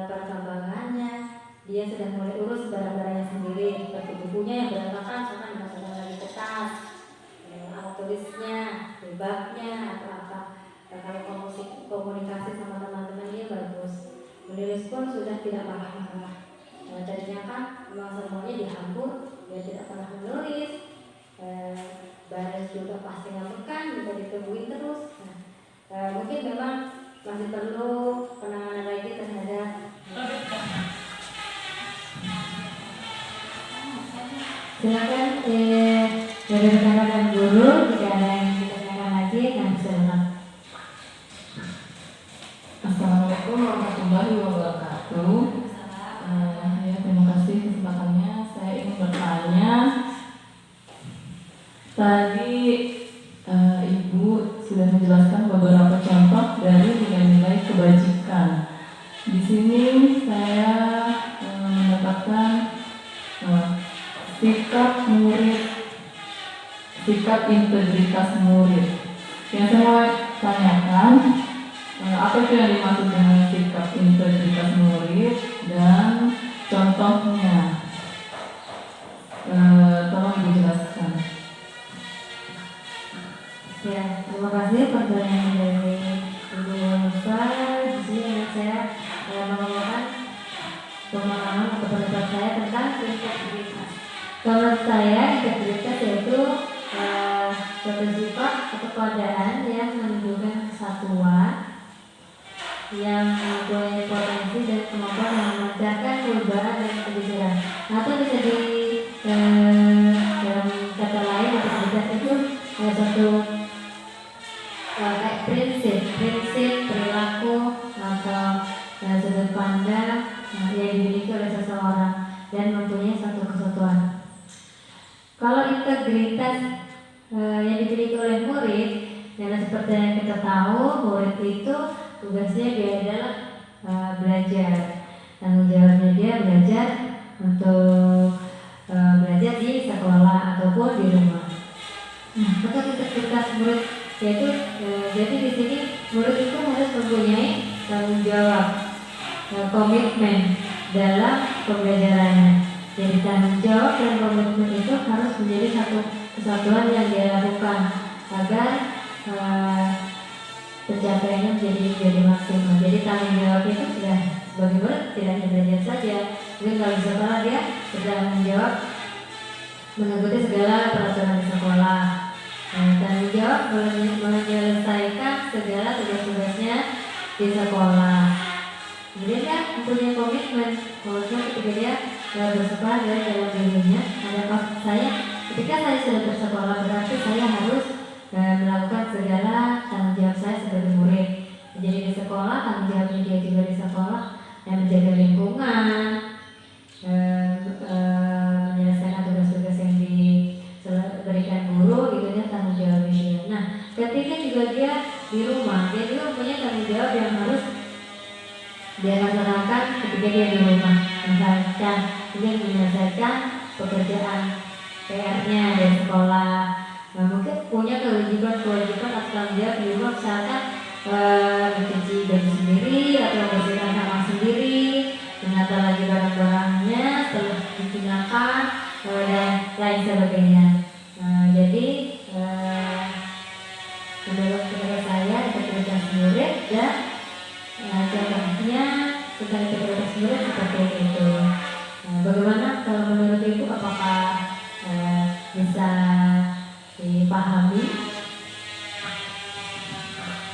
perkembangannya. Dia sudah mulai urus barang-barangnya sendiri, seperti bukunya yang berantakan, sama dimasukkan lagi ke tas, alat tulisnya, baknya atau apa. Kalau komunikasi sama teman-teman dia bagus, menulis pun sudah tidak marah-marah. Tadinya kan memang semuanya dihampur, dia tidak pernah menulis. Baris juga pasti ngamekan, juga ditungguin terus. Mungkin memang masih perlu penanganan lagi terhadap silakan dari rekan-rekan guru, jika ada yang ditanyakan lagi, kami silakan. Assalamualaikum warahmatullahi wabarakatuh. Terima kasih kesempatannya. Saya ingin bertanya, Di sini saya mendapatkan sikap murid, sikap integritas murid. Yang saya mau tanyakan, apa itu yang dimaksud dengan sikap integritas murid dan contohnya? Tolong dijelaskan. Ya, terima kasih pertanyaan dari Ibu Musa. Di sini saya mengumpulkan pemahaman atau pendapat saya tentang integritas. Kalau saya, integritas yaitu suatu sifat atau keadaan yang menunjukkan kesatuan, yang mempunyai potensi dan kemampuan yang memancarkan perubahan dan kebijakan. Atau bisa di dalam kata lain, integritas itu suatu kayak prinsip perilaku atau sudut pandang yang dimiliki oleh seseorang dan mempunyai satu kesatuan. Kalau integritas yang dimiliki oleh murid, yang seperti yang kita tahu, murid itu tugasnya dia adalah belajar. Tanggung jawabnya dia belajar untuk belajar di sekolah ataupun di rumah. Nah, untuk integritas murid yaitu jadi di sini murid itu harus mempunyai tanggung jawab, komitmen dalam pembelajarannya. Jadi tanggung jawab dan komitmen itu harus menjadi satu kesatuan yang dia lakukan agar pencapaiannya menjadi maksimal. Jadi tanggung jawab itu sudah sebagai murid tidak hanya belajar saja, mungkin kalau di sekolah dia bertanggung jawab mengikuti segala peraturan di sekolah. Tanggung jawab menyelesaikan segala tugas-tugasnya di sekolah. Kemudian dia mempunyai komitmen ketika dia bersekolah dari dalam dirinya. Ada maksud saya, ketika saya sudah bersekolah berarti saya harus melakukan segala tanggung jawab saya sebagai murid. Jadi di sekolah tanggung jawabnya dia juga di sekolah, menjaga lingkungan, menyelesaikan tugas-tugas yang diberikan guru, gitu ya tanggung jawabnya dia. Nah, ketika juga dia di rumah, dia juga punya tanggung jawab yang harus dia laksanakan ketika dia di rumah. Misalkan dia menyelesaikan pekerjaan PR-nya dari sekolah. Nah, mungkin punya kewajiban atau tanggung jawab di rumah, misalkan mencuci baju sendiri atau bersihkan kamar sendiri, menata lagi barang-barangnya setelah digunakan dan lain sebagainya. Jadi menurut saya integritas murid dan contohnya tentang integritas murid seperti itu. Bagaimana kalau menurut Ibu, apakah bisa dipahami?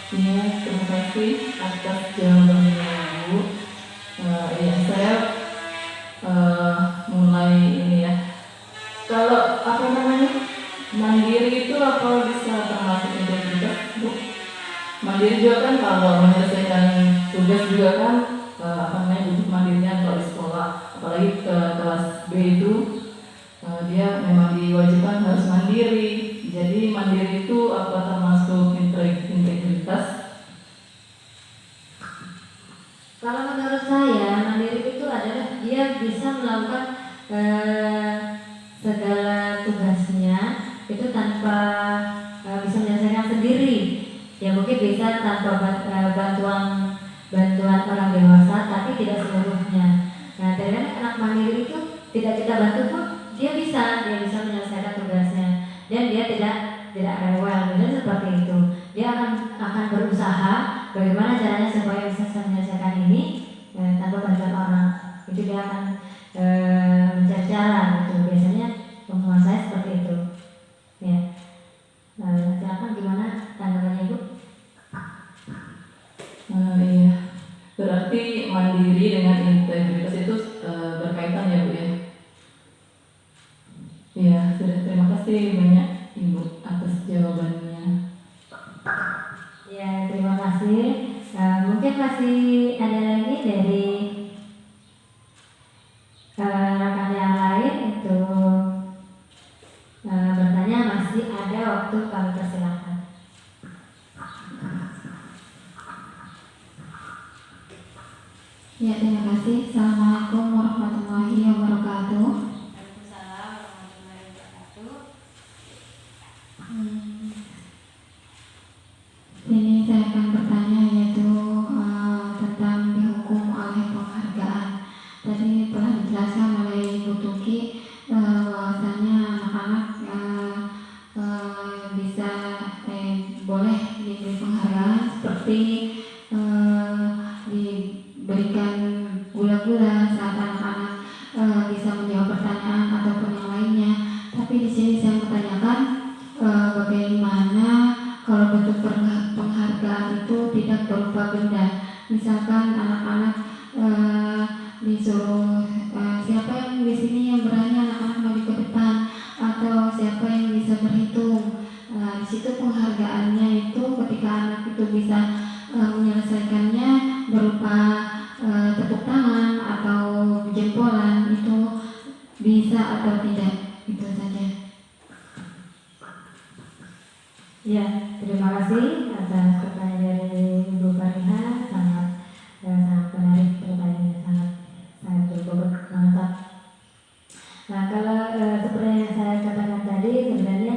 Ya, terima kasih atas jawabannya Ibu. Ya, saya mulai ini ya. Kalau apa namanya mandiri itu apa bisa termasuk integritas, Bu? Mandiri juga kan kalau menyelesaikan tugas juga kan butuh mandirinya kalau di sekolah, apalagi ke kelas B itu dia memang diwajibkan harus mandiri. Jadi mandiri itu apa termasuk integritas? Kalau menurut saya mandiri itu adalah dia bisa melakukan segala tugasnya itu tanpa bisa menyelesaikan sendiri. Ya mungkin bisa tanpa bantuan orang dewasa, tapi tidak seluruhnya. Nah, terkadang anak mandiri itu tidak kita bantu pun dia bisa menyelesaikan tugasnya dan dia tidak rewel. Jadi seperti itu. Dia akan berusaha bagaimana caranya supaya bisa menyelesaikan ini tanpa bantuan orang. Itu dia akan mencari cara gitu. Biasanya pemahaman saya seperti itu. Ya. Silakan gimana tanggapannya Ibu? Iya. Berarti mandiri dengan integritas itu berkaitan ya Bu ya? Iya, sudah, terima kasih banyak Ibu atas jawabannya. Ya, terima kasih. Mungkin masih ada lagi dari rekan yang lain untuk bertanya, masih ada waktu, kami persilakan. Ya, terima kasih. Assalamualaikum warahmatullahi wabarakatuh. Waalaikumsalam warahmatullahi wabarakatuh. Ini saya akan bertanya yaitu tentang dihukum oleh penghargaan. Tadi telah dijelaskan oleh Ibu Tuki bahwasanya anak-anak bisa boleh diberi penghargaan seperti diberikan gula-gula saat anak-anak bisa menjawab pertanyaan ataupun yang lainnya. Tapi di sini saya bertanyakan bagaimana kalau bentuk penghargaan itu tidak berupa benda. Misalkan anak-anak disuruh siapa yang di sini yang berani anak-anak maju ke depan, atau siapa yang bisa berhitung. Di situ penghargaannya itu ketika anak itu bisa menyelesaikannya berupa tepuk tangan atau jempolan, itu bisa atau tidak. Itu saja. Ya, terima kasih atas pertanyaan dari Ibu Fariha. Sangat menarik, pertanyaannya sangat berbobot, mantap. Nah, kalau seperti yang saya katakan tadi, sebenarnya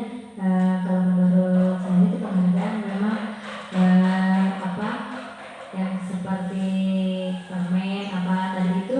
kalau menurut saya itu penghargaan memang yang seperti permen tadi itu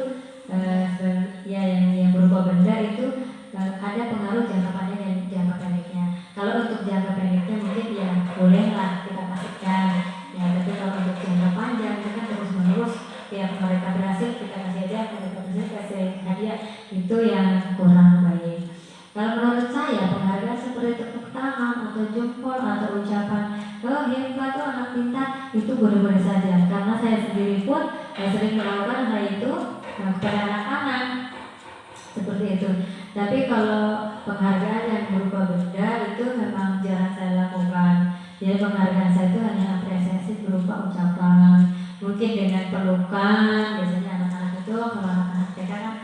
ya yang berupa benda itu ada pengaruh jangka panjang dan jangka pendeknya. Kalau untuk jangka pendeknya mungkin ya bolehlah kita kasihkan ya, tapi kalau untuk jangka panjang itu kan terus menerus tiap mereka berhasil kita kasih hadiah, mereka berhasil kasih hadiah, itu yang kurang baik. Kalau menurut saya penghargaan seperti tepuk tangan atau jempol atau ucapan hebat, anak pintar, itu boleh-boleh saja, karena saya sendiri pun sering melakukan hal itu kepada anak-anak seperti itu. Tapi kalau penghargaan yang berupa benda itu memang jarang saya lakukan. Jadi penghargaan saya itu hanya apresiasi berupa ucapan, mungkin dengan pelukan. Biasanya anak-anak itu kalau anak-anak TK kan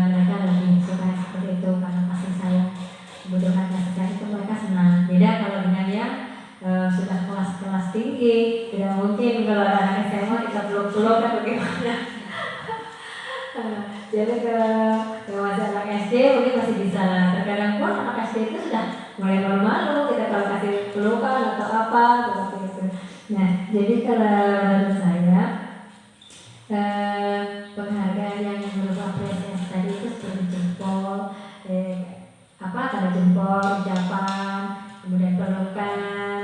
mereka lebih suka seperti itu karena kasih sayang, membutuhkan kasih sayang itu mereka senang. Beda kalau dengan yang sudah kelas-kelas tinggi, tidak mungkin kalau anak-anak SMA kita peluk-peluk kan bagaimana. Jadi ke masih anak SD mungkin masih bisa. Terkadang pun anak SD itu sudah mulai malu-malu kita kalau kasih pelukan atau apa seperti itu. Nah, jadi kalau menurut saya penghargaan yang berupa apresiasi tadi itu seperti jempol, tanda jempol, ucapan, kemudian pelukan,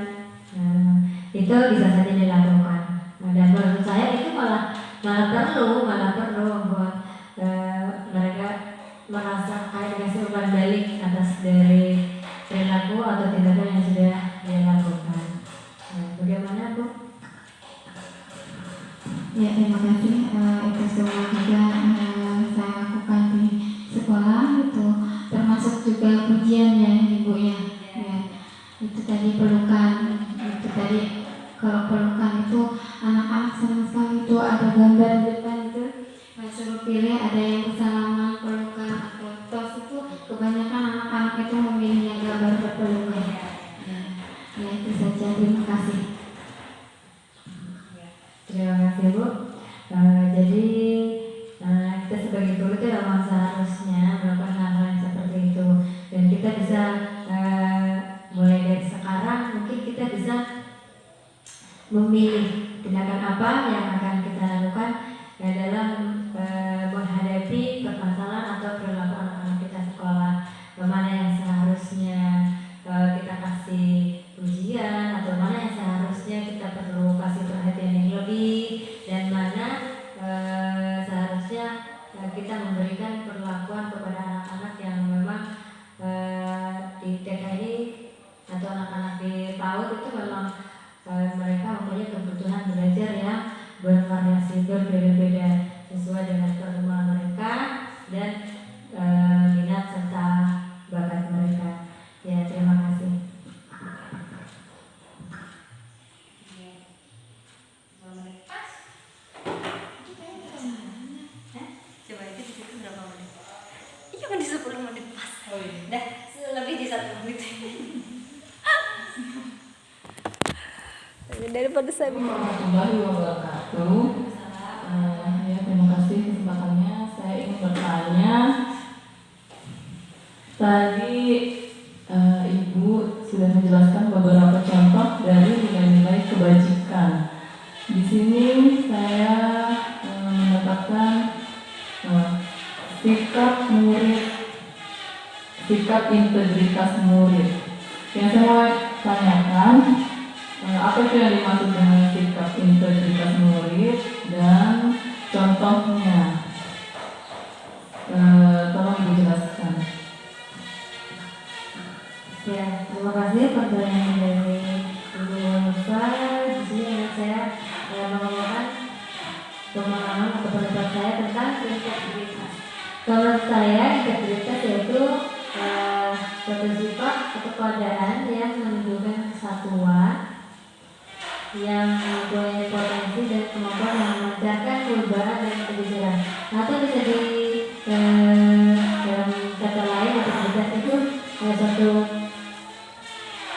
itu bisa saja dilakukan. Dan menurut saya itu malah perlu buat mereka merasa kayak dikasih umpan balik atas dari perilaku atau tindakan yang sudah dia lakukan. Bagaimana Bu? Ya, terima kasih. Itu semua juga saya lakukan di sekolah, itu termasuk juga pujiannya Ibu ya. Itu tadi pelukan, itu tadi kalau pelukan itu anak-anak senang sekali, itu ada gambar di depan itu. Suruh pilih, ada yang bersalaman, pelukan atau tos, itu kebanyakan anak-anak itu memilih yang gambar berpelukan. Ya, itu saja. Terima kasih. Terima kasih Bu. Jadi kita sebagai guru itu memang seharusnya melakukan hal-hal yang seperti itu, dan kita bisa mulai dari sekarang mungkin kita bisa memilih tindakan apa yang akan kita lakukan dalam menghadapi permasalahan atau perilaku anak-anak kita sekolah. Mana yang seharusnya kita kasih ujian, atau mana yang seharusnya kita perlu kasih perhatian yang lebih, dan mana seharusnya kita memberikan perlakuan kepada anak-anak yang memang di TK ini atau anak-anak di PAUD itu memang mereka mempunyai kebutuhan belajar yang bervariasi, berbeda-beda sesuai dengan perkembangan mereka dan minat serta bakat mereka. Ya, terima kasih. Coba itu di situ berapa menit? Iya kan di 10 menit pas. Oh iya. Dah lebih di 1 menit. Daripada saya Warahmatullahi wabarakatuh. Ya, terima Tadi Ibu sudah menjelaskan beberapa contoh dari nilai-nilai kebajikan. Di sini saya mendapatkan sikap murid, sikap integritas murid. Yang saya mau tanyakan, apa itu yang dimaksud dengan sikap integritas murid dan contohnya? Tolong Ibu jelaskan. Ya, terima kasih pertanyaan dari Ibu Nusa. Di sini saya mengomongkan pemahaman atau pendapat saya tentang integritas. Kalau saya, integritas yaitu suatu sifat atau keadaan yang menunjukkan kesatuan, yang mempunyai potensi dan kemampuan yang memancarkan perubahan dan kebijakan. Atau bisa di dalam kata lain, integritas itu suatu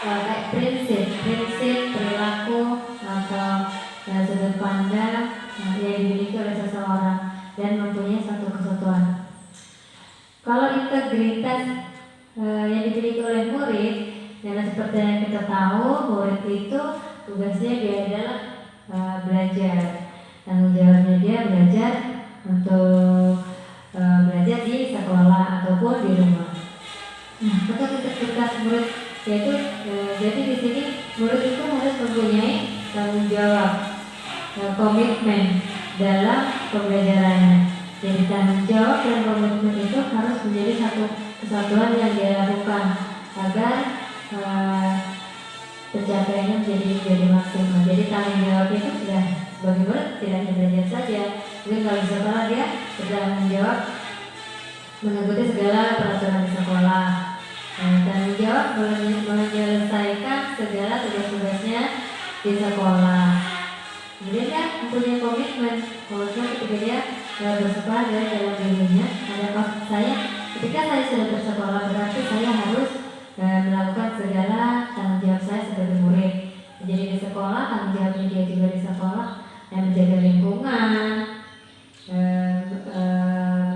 kayak prinsip perilaku atau sudut pandang yang dimiliki oleh seseorang dan mempunyai satu kesatuan. Kalau integritas yang dimiliki oleh murid, dan seperti yang kita tahu, murid itu tugasnya dia adalah belajar. Tanggung jawabnya dia belajar untuk belajar di sekolah ataupun di rumah. Nah, untuk integritas murid yaitu jadi di sini murid itu harus mempunyai tanggung jawab, komitmen dalam pembelajarannya. Jadi tanggung jawab dan komitmen itu harus menjadi satu kesatuan yang dia lakukan agar pencapaiannya menjadi maksimal. Jadi tanggung jawab itu sudah sebagai murid tidak hanya belajar saja. Mungkin kalau di sekolah dia bertanggung jawab mengikuti segala peraturan di sekolah. Tanggung jawab menyelesaikan segala tugas-tugasnya di sekolah. Kemudian dia mempunyai komitmen ketika dia bersekolah dalam dirinya. Ketika saya sudah bersekolah berarti saya harus melakukan segala tanggung jawab saya sebagai murid. Jadi di sekolah tanggung jawabnya dia juga di sekolah menjaga lingkungan,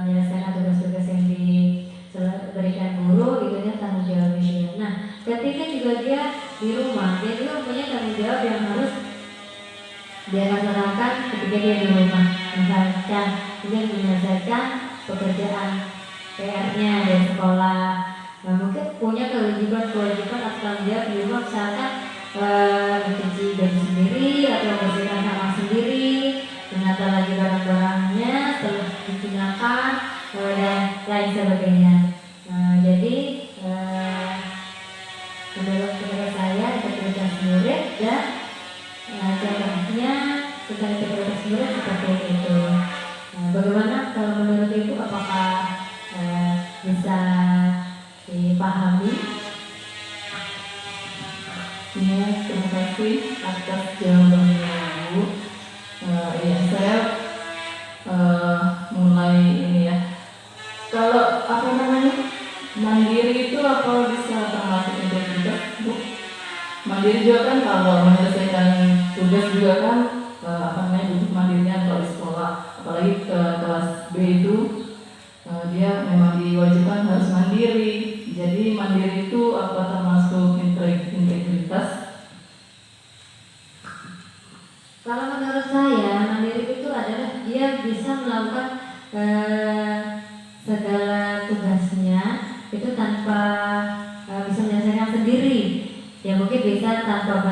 menyelesaikan tugas-tugas yang diberikan guru, gitu ya tanggung jawabnya dia. Nah, ketika juga dia di rumah, dia juga punya tanggung jawab yang harus dia laksanakan ketika dia di rumah. Misalkan dia menyelesaikan pekerjaan PR-nya dari sekolah. Nah, mungkin punya kewajiban atau tanggung jawab di rumah, misalkan mencuci baju sendiri atau membersihkan kamar sendiri, menata lagi barang-barangnya setelah digunakan dan lain sebagainya. Jadi menurut saya integritas murid dan contohnya tentang integritas murid seperti itu. Bagaimana kalau menurut Ibu, apakah bisa dipahami? Ya, terima kasih atas jawabannya Ibu. Ya, saya mulai ini ya. Kalau mandiri itu apa bisa termasuk integritas, Bu? Mandiri juga kan kalau menyelesaikan tugas juga kan butuh mandirinya kalau di sekolah. Apalagi ke kelas B itu dia memang diwajibkan harus mandiri. Jadi mandiri itu apa termasuk integritas? Kalau menurut saya mandiri itu adalah dia bisa melakukan segala tugasnya itu tanpa bisa menyelesaikan sendiri. Ya mungkin bisa tanpa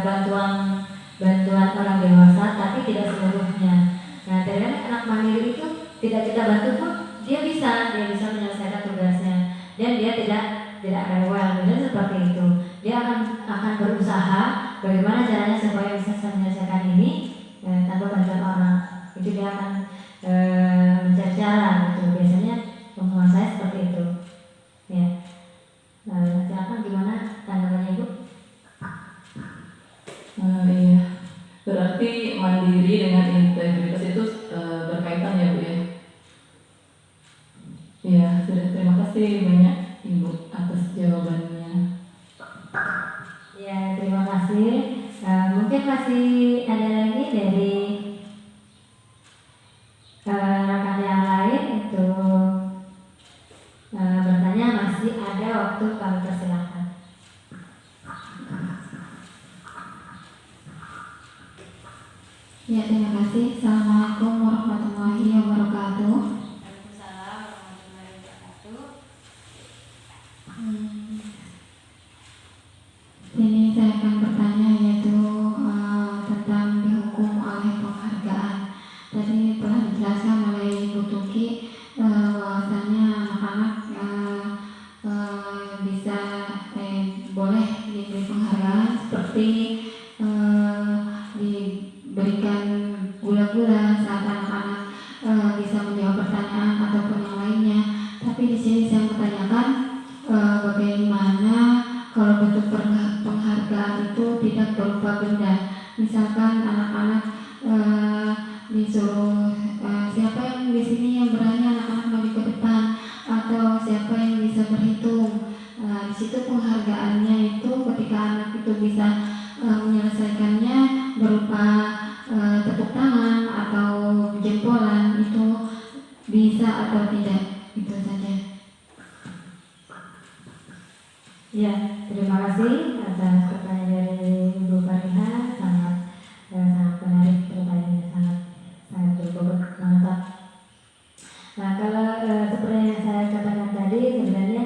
bantuan orang dewasa, tapi tidak seluruhnya. Nah, terkadang anak mandiri itu tidak kita bantu pun dia bisa menyelesaikan tugasnya dan dia tidak rewel. Dan seperti itu dia akan berusaha bagaimana caranya supaya bisa menyelesaikan ini tanpa bantuan orang. Itu dia akan mencari cara gitu. Biasanya pemahaman saya seperti itu ya. Silakan gimana tanggapannya Ibu? Iya, berarti mandiri dengan integritas itu berkaitan ya Bu ya. Iya, sudah, terima kasih banyak Ibu atas jawabannya. Ya, terima kasih. Mungkin masih ada lagi dari rekan yang lain itu bertanya, masih Ya, terima kasih. Assalamualaikum warahmatullahi wabarakatuh. Waalaikumsalam warahmatullahi wabarakatuh. Ini saya akan bertanya yaitu tentang dihukum oleh penghargaan. Tadi telah dijelaskan oleh Ibu Tuki bahwasanya anak-anak bisa boleh diberi penghargaan seperti diberikan gula-gula saat anak-anak bisa menjawab pertanyaan ataupun yang lainnya. Tapi di sini saya bertanyakan bagaimana kalau bentuk penghargaan itu tidak berupa benda. Misalkan anak-anak disuruh siapa yang di sini yang berani anak-anak maju ke depan, atau siapa yang bisa berhitung. Di situ penghargaannya itu ketika anak itu bisa menyelesaikannya berupa tepuk tangan atau jempolan, itu bisa atau tidak. Itu saja. Ya, terima kasih atas pertanyaan dari Ibu Fariha. Sangat menarik pertanyaannya, sangat berbobot, mantap. Nah, kalau seperti yang saya katakan tadi, sebenarnya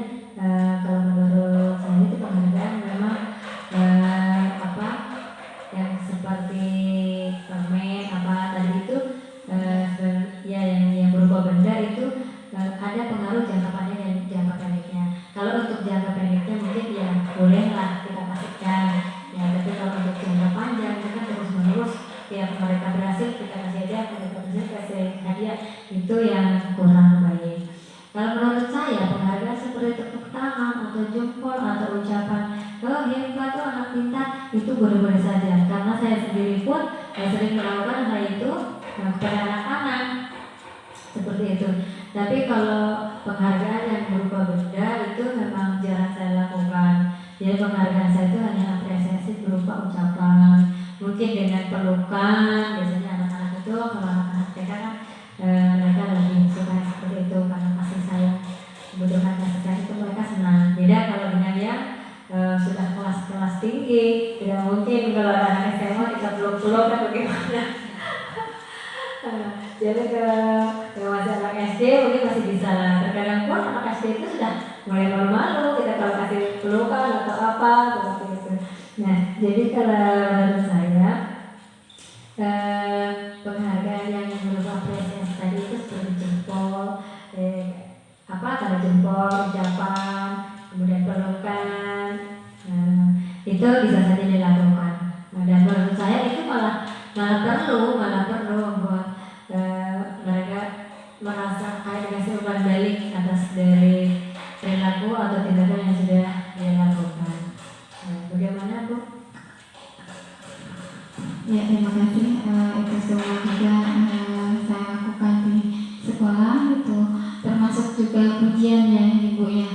kalau menurut saya itu penghargaan memang yang seperti permen tadi itu ya yang berupa benda itu ada pengaruh jangka panjang dan jangka pendeknya. Kalau untuk jangka pendeknya mungkin ya bolehlah kita kasihkan ya, tapi kalau untuk jangka panjang itu kan terus menerus tiap mereka berhasil kita kasih hadiah, mereka berhasil kasih hadiah, itu yang kurang baik. Kalau menurut saya penghargaan seperti tepuk tangan atau jempol atau ucapan hebat tuh anak pintar, itu boleh-boleh saja, karena saya sendiri pun sering melakukan hal itu kepada anak-anak seperti itu. Tapi kalau penghargaan yang berupa benda itu memang jarang saya lakukan. Jadi penghargaan saya itu hanya apresiasi berupa ucapan, mungkin dengan pelukan. Biasanya anak-anak itu kalau anak-anak TK kan mereka lebih suka seperti itu karena kasih sayang, membutuhkan kasih sayang itu mereka senang. Beda kalau dengan yang sudah kelas-kelas tinggi, tidak mungkin kalau anak-anak SMA kita peluk-peluk kan bagaimana. Jadi kalau masih anak SD mungkin masih bisa. Terkadang pun anak SD itu sudah mulai malu-malu kita kalau kasih pelukan atau apa seperti itu. Nah, jadi kalau menurut saya penghargaan yang berupa apresiasi tadi itu seperti jempol, tanda jempol, ucapan, kemudian pelukan, itu bisa saja dilakukan. Dan menurut saya itu malah perlu buat mereka merasa kayak dikasih umpan balik atas dari perilaku atau tindakan yang sudah dia lakukan. Bagaimana Bu? Ya, terima kasih. Itu semua juga saya lakukan di sekolah, itu termasuk juga pujian ya Ibu ya.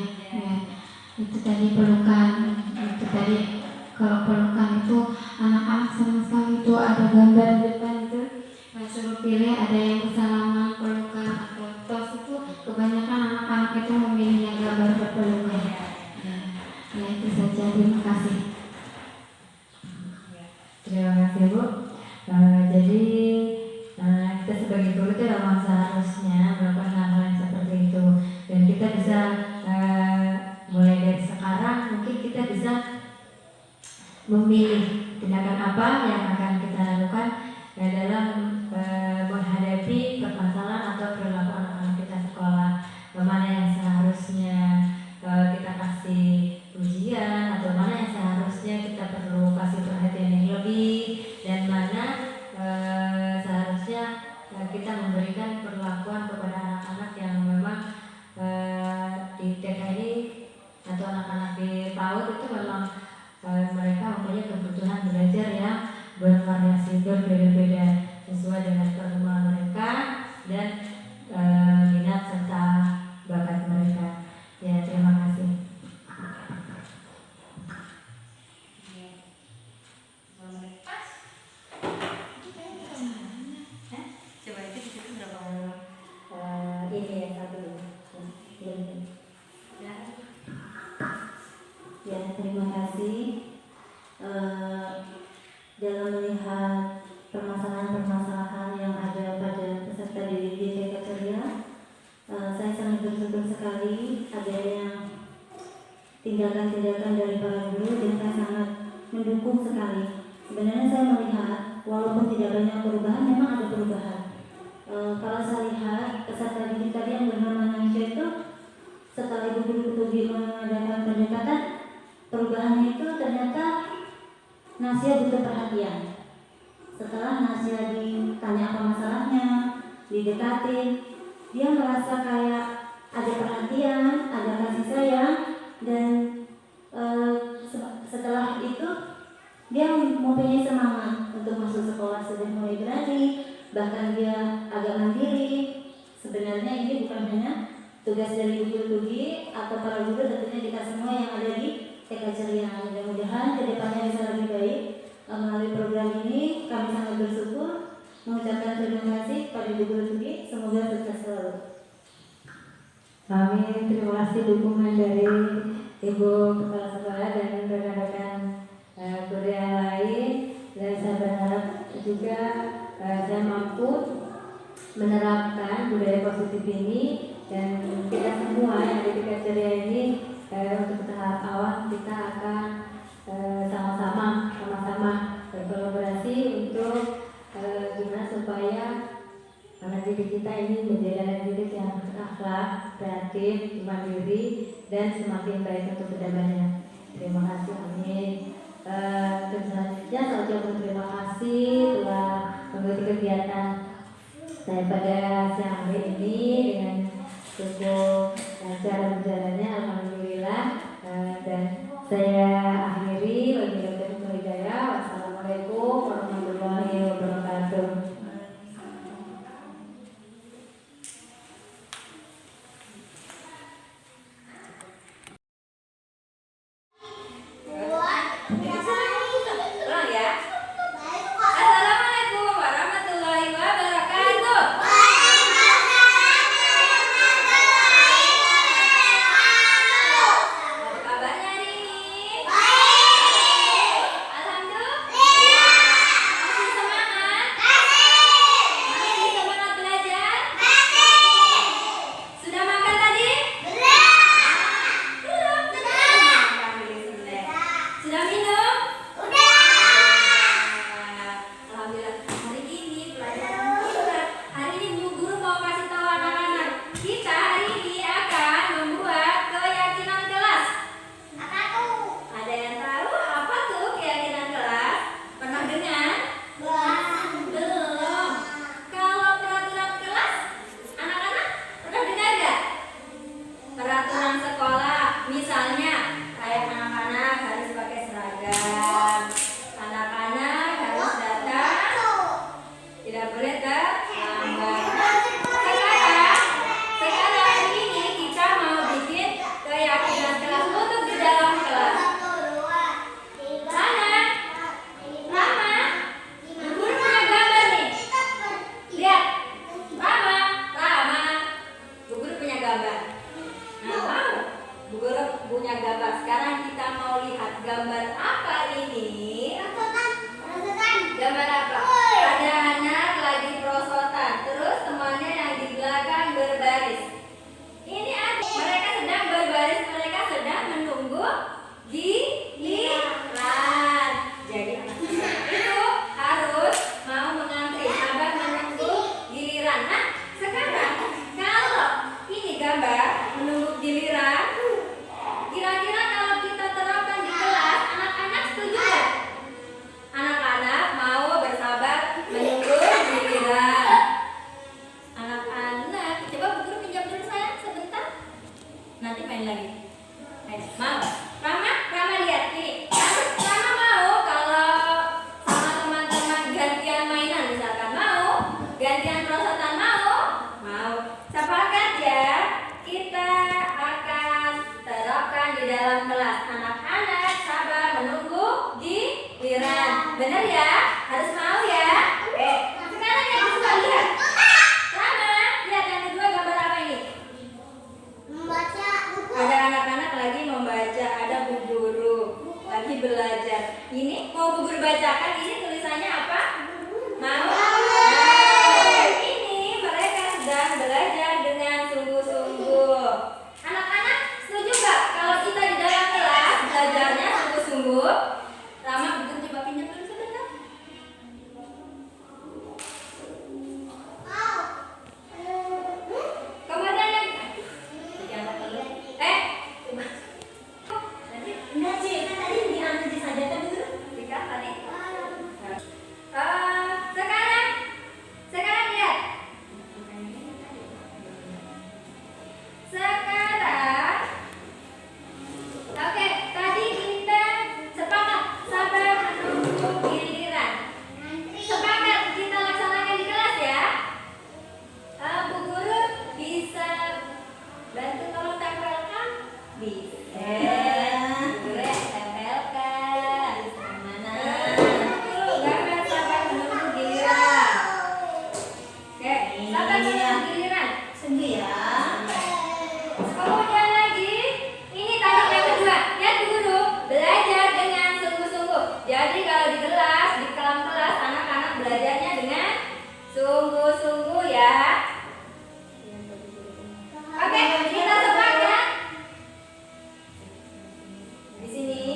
Itu tadi pelukan, itu tadi kalau pelukan itu anak-anak sama sekali itu ada gambar di depan itu suruh pilih, ada yang bersalaman, pelukan atau tos, itu kebanyakan anak-anak itu memilih yang gambar berpelukan. Ya, itu saja. Terima kasih. Terima kasih Bu. Jadi kita sebagai guru itu memang seharusnya melakukan hal-hal yang seperti itu, dan kita bisa mulai dari sekarang mungkin kita bisa memilih tindakan apa yang akan kita lakukan dalam menghadapi permasalahan atau perilaku anak-anak kita sekolah. Mana yang seharusnya kita kasih ujian, atau mana yang seharusnya kita perlu kasih perhatian yang lebih, dan mana seharusnya kita memberikan perlakuan kepada anak-anak yang memang di TK ini atau anak-anak di PAUD itu memang mereka mempunyai kebutuhan belajar yang bervariasi, berbeda-beda sesuai dengan perkembangan mereka dan minat serta bakat mereka. Ya, terima kasih. Coba itu di situ berapa menit? Ini yang satu ya, terima kasih. Dalam melihat permasalahan-permasalahan tindakan-tindakan dari para guru dan saya sangat mendukung sekali. Sebenarnya saya melihat walaupun tidak banyak perubahan, memang ada perubahan. Kalau saya lihat peserta didik tadi yang bernama Nasya itu setelah ibu guru pergi mengadakan pendekatan, perubahannya itu ternyata Nasya butuh perhatian. Setelah Nasya ditanya apa masalahnya, didekatin, dia merasa kayak ada perhatian, ada kasih sayang, dan setelah itu dia mempunyai semangat untuk masuk sekolah, sudah mulai berani, bahkan dia agak mandiri. Sebenarnya ini bukan hanya tugas dari ibu Tugi atau para guru, tentunya kita semua yang ada di TK Ceria. Mudah-mudahan kedepannya bisa lebih baik. Melalui program ini kami sangat bersyukur, mengucapkan terima kasih kepada ibu guru Tugi. Semoga sukses selalu. Amin. Terima kasih dukungan dari Ibu Kepala Sekolah dan rekan-rekan guru yang lain. Dan saya berharap juga saya mampu menerapkan budaya positif ini, dan kita semua yang di TK Ceria ini untuk tahap awal kita akan sama-sama berkolaborasi untuk gimana supaya anak didik kita ini menjadi anak didik yang berakhlak, kreatif, mandiri, dan semakin baik untuk kedepannya. Terima kasih, amin. Terus selanjutnya saya ucapkan terima kasih telah mengikuti kegiatan saya pada siang hari ini dengan cukup lancar berjalannya, alhamdulillah. Dan saya akhiri, wabillahi hidayah. Wassalamualaikum warahmatullahi wabarakatuh. Ulang ya. Assalamualaikum warahmatullahi wabarakatuh. Apa kabarnya hari ini? Alhamdulillah. Masih semangat? Masih semangat belajar? Sudah makan tadi? Belum. Sudah minum? Alhamdulillah. Hari ini pelajaran kita. Hari ini Bu Guru mau kasih tahu anak-anak. Kita hari ini akan membuat keyakinan kelas. Apa tuh? Ada yang tahu apa tuh keyakinan kelas? Pernah dengar? Belum. Kalau peraturan kelas, anak-anak pernah dengar nggak? Peraturan sekolah, misalnya kayak anak-anak harus pakai seragam, anak-anak harus datang, tidak boleh terlambat. Sekarang ini kita mau bikin keyakinan kelas untuk di dalam kelas. Mana? Rama? Bu Guru punya gambar nih. Lihat. Rama. Bu Guru punya gambar. Nah, mau? Bu Guru punya gambar. Sekarang kita mau lihat gambar apa ini? Gambar apa? Ada anak lagi perosotan. Terus temannya yang di belakang berbaris. Ini mereka sedang berbaris. Mereka sedang menunggu giliran. Jadi anak-anak itu harus mau mengantri, sabar menunggu giliran. Nah, sekarang kalau ini gambar menunggu giliran, kira-kira kalau kita terapkan di kelas, anak-anak setuju nggak? Anak-anak mau bersabar menunggu giliran. Anak-anak, coba Bu Guru pinjam dulu sayang sebentar. Nanti main lagi. Mau? Rama lihat ini. Rama mau kalau sama teman-teman gantian mainan misalkan, mau? Gantian perosotan, mau? Mau. Sepakat ya? Kita akan terapkan di dalam kelas. Anak-anak sabar menunggu giliran. Benar ya? Harus mau ya? Sekarang yang kedua lihat. Rama, lihat yang kedua gambar apa ini? Ada anak-anak lagi membaca, ada Bu Guru lagi belajar. Ini mau Bu Guru bacakan, ini tulisannya apa? Mau? Nah, ini mereka sedang belajar dengan sungguh-sungguh. Anak-anak setuju nggak kalau kita di dalam kelas Setuju ya. Kemudian lagi, ini tadi yang kedua. Yang dulu belajar dengan sungguh-sungguh. Jadi kalau di kelas, di kelas anak-anak belajarnya dengan sungguh-sungguh ya. Oke, kita sepakat. Di sini.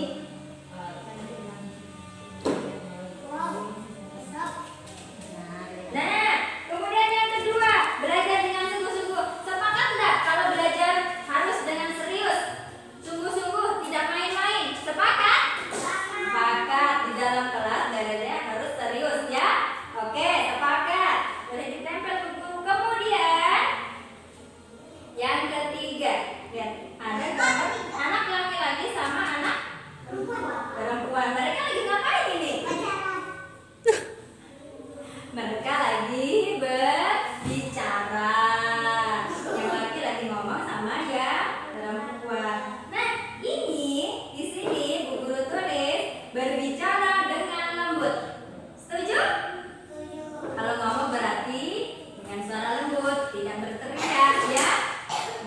Nah, kemudian yang kedua, belajar dengan sungguh-sungguh. Sepakat enggak kalau belajar harus dengan serius? Sungguh-sungguh, tidak main-main. Sepakat? Sepakat. Di dalam kelas belajarnya harus serius ya. Oke, sepakat. Boleh ditempel buku. Kemudian yang ketiga, lihat ada gambar anak laki-laki sama anak perempuan. Mereka lagi ngapain ini? Mereka lagi berbicara. Yang laki-laki ngomong sama yang perempuan. Nah, ini di sini Bu Guru tulis berbicara dengan lembut. Setuju? Kalau ngomong berarti dengan suara lembut, tidak berteriak ya.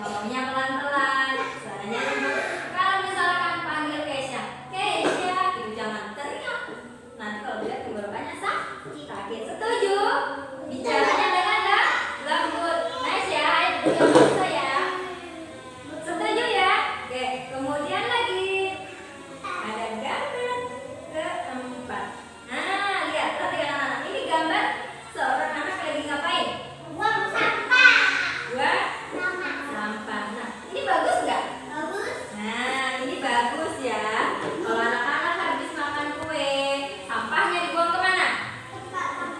Ngomongnya pelan-pelan, suaranya lembut. Kalau misalkan panggil Keisha, Keisha, itu jangan teriak. Nanti kalau lihat tenggorokannya sakit. Setuju? Bicaranya dengan lembut. Nice ya, ayo duduk saya. Setuju ya? Oke, kemudian lagi ada gambar keempat. Nah, lihat perhatikan anak-anak. Ini gambar seorang anak lagi ngapain? Buang sampah. Nah, ini bagus nggak? Bagus. Nah, ini bagus ya. Kalau anak-anak habis makan kue, sampahnya dibuang kemana?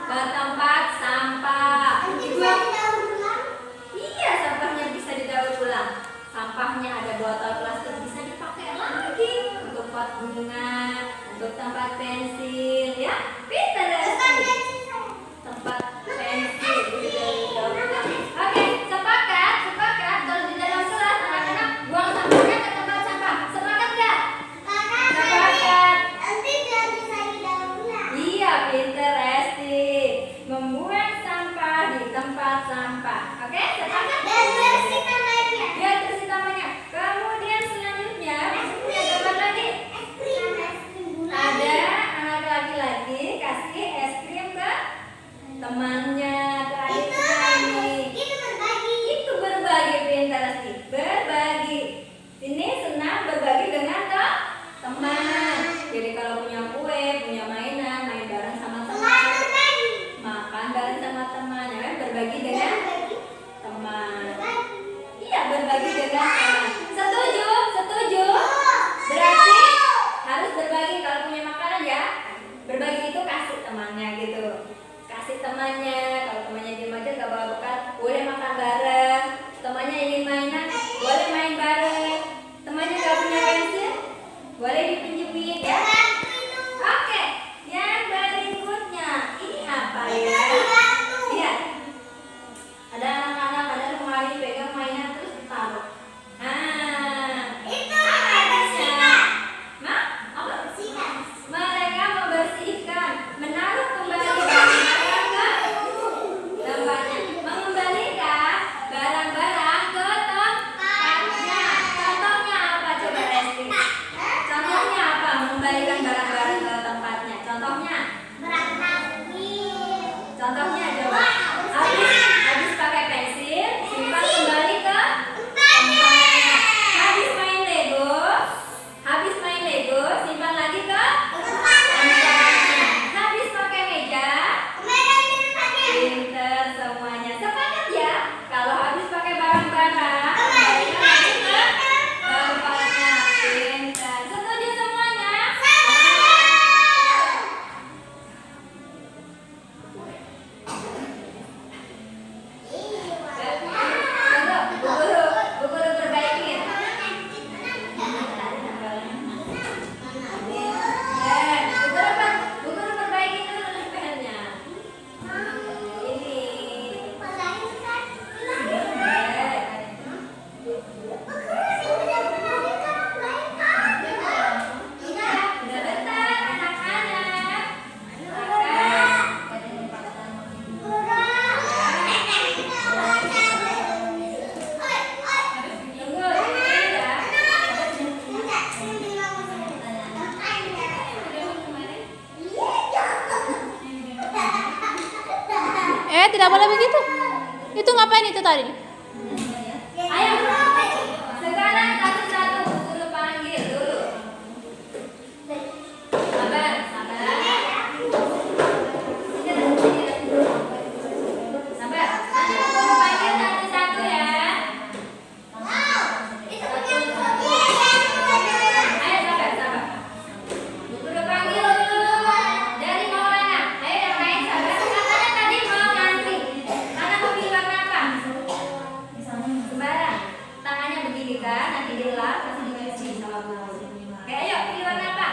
Ke tempat sampah. Dibuang. Iya, sampahnya bisa nggak boleh begitu. Itu ngapain itu tadi? Ayo, sekarang satu-satu dulu panggil dulu. Sabar, sabar. Sabar, nanti aku panggil satu-satu ya. Satu-satu. Ayo sabar, sabar. Guru panggil dulu. Dari mau mana? Ayo yang lain sabar. Katanya tadi mau ngantri. Mana mau pilih warna apa? Sembarang. Tangannya begini kan, nanti dilap, nanti dikasih sama guru. Oke, ayo pilih warna apa?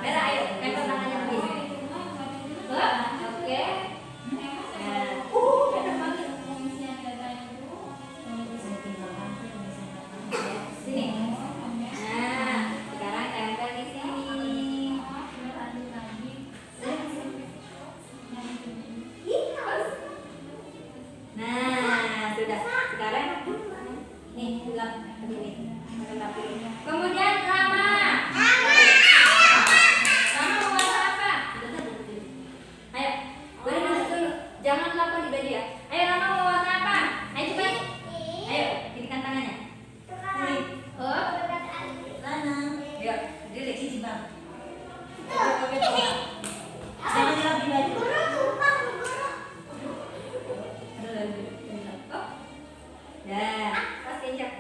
Merah, ayo. Tempel tangannya begini. Oke. Sini. Nah, sekarang tempel di sini. Nah, sudah. Sekarang nih, lap begini. Kemudian Rama. Rama mau warna apa? Ayo, beri masuk dulu. Jangan lapor di baju ya. Ayo Rama mau warna apa? Ayo coba. Ayo, ginikan tangannya. Nih. Oh. Yuk, diri sisi bang. Jangan lap di baju. Ya, pas injak.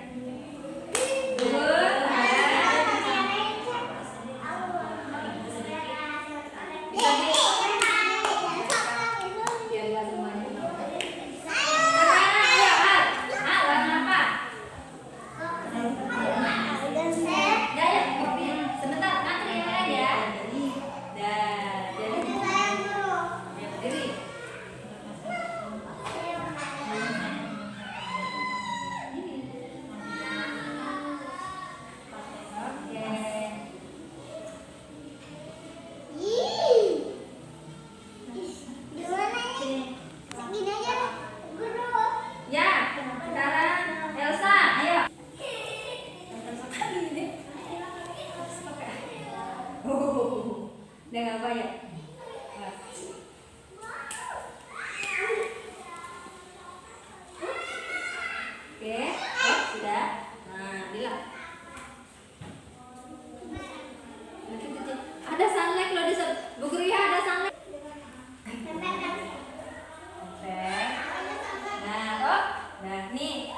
Biar gak semuanya. Sekarang ayo, Al, warna apa? Ya, ya, kopi. Sebentar, antri yang lain ya. Dah, jadi. Ya, berdiri. Ya, sekarang Elsa, ayo. Udah nggak apa ya? Oke, sudah. Nah, bilang. Ada sunlight loh di Bu Guru ya, ada sunlight. Oke. Nah, nih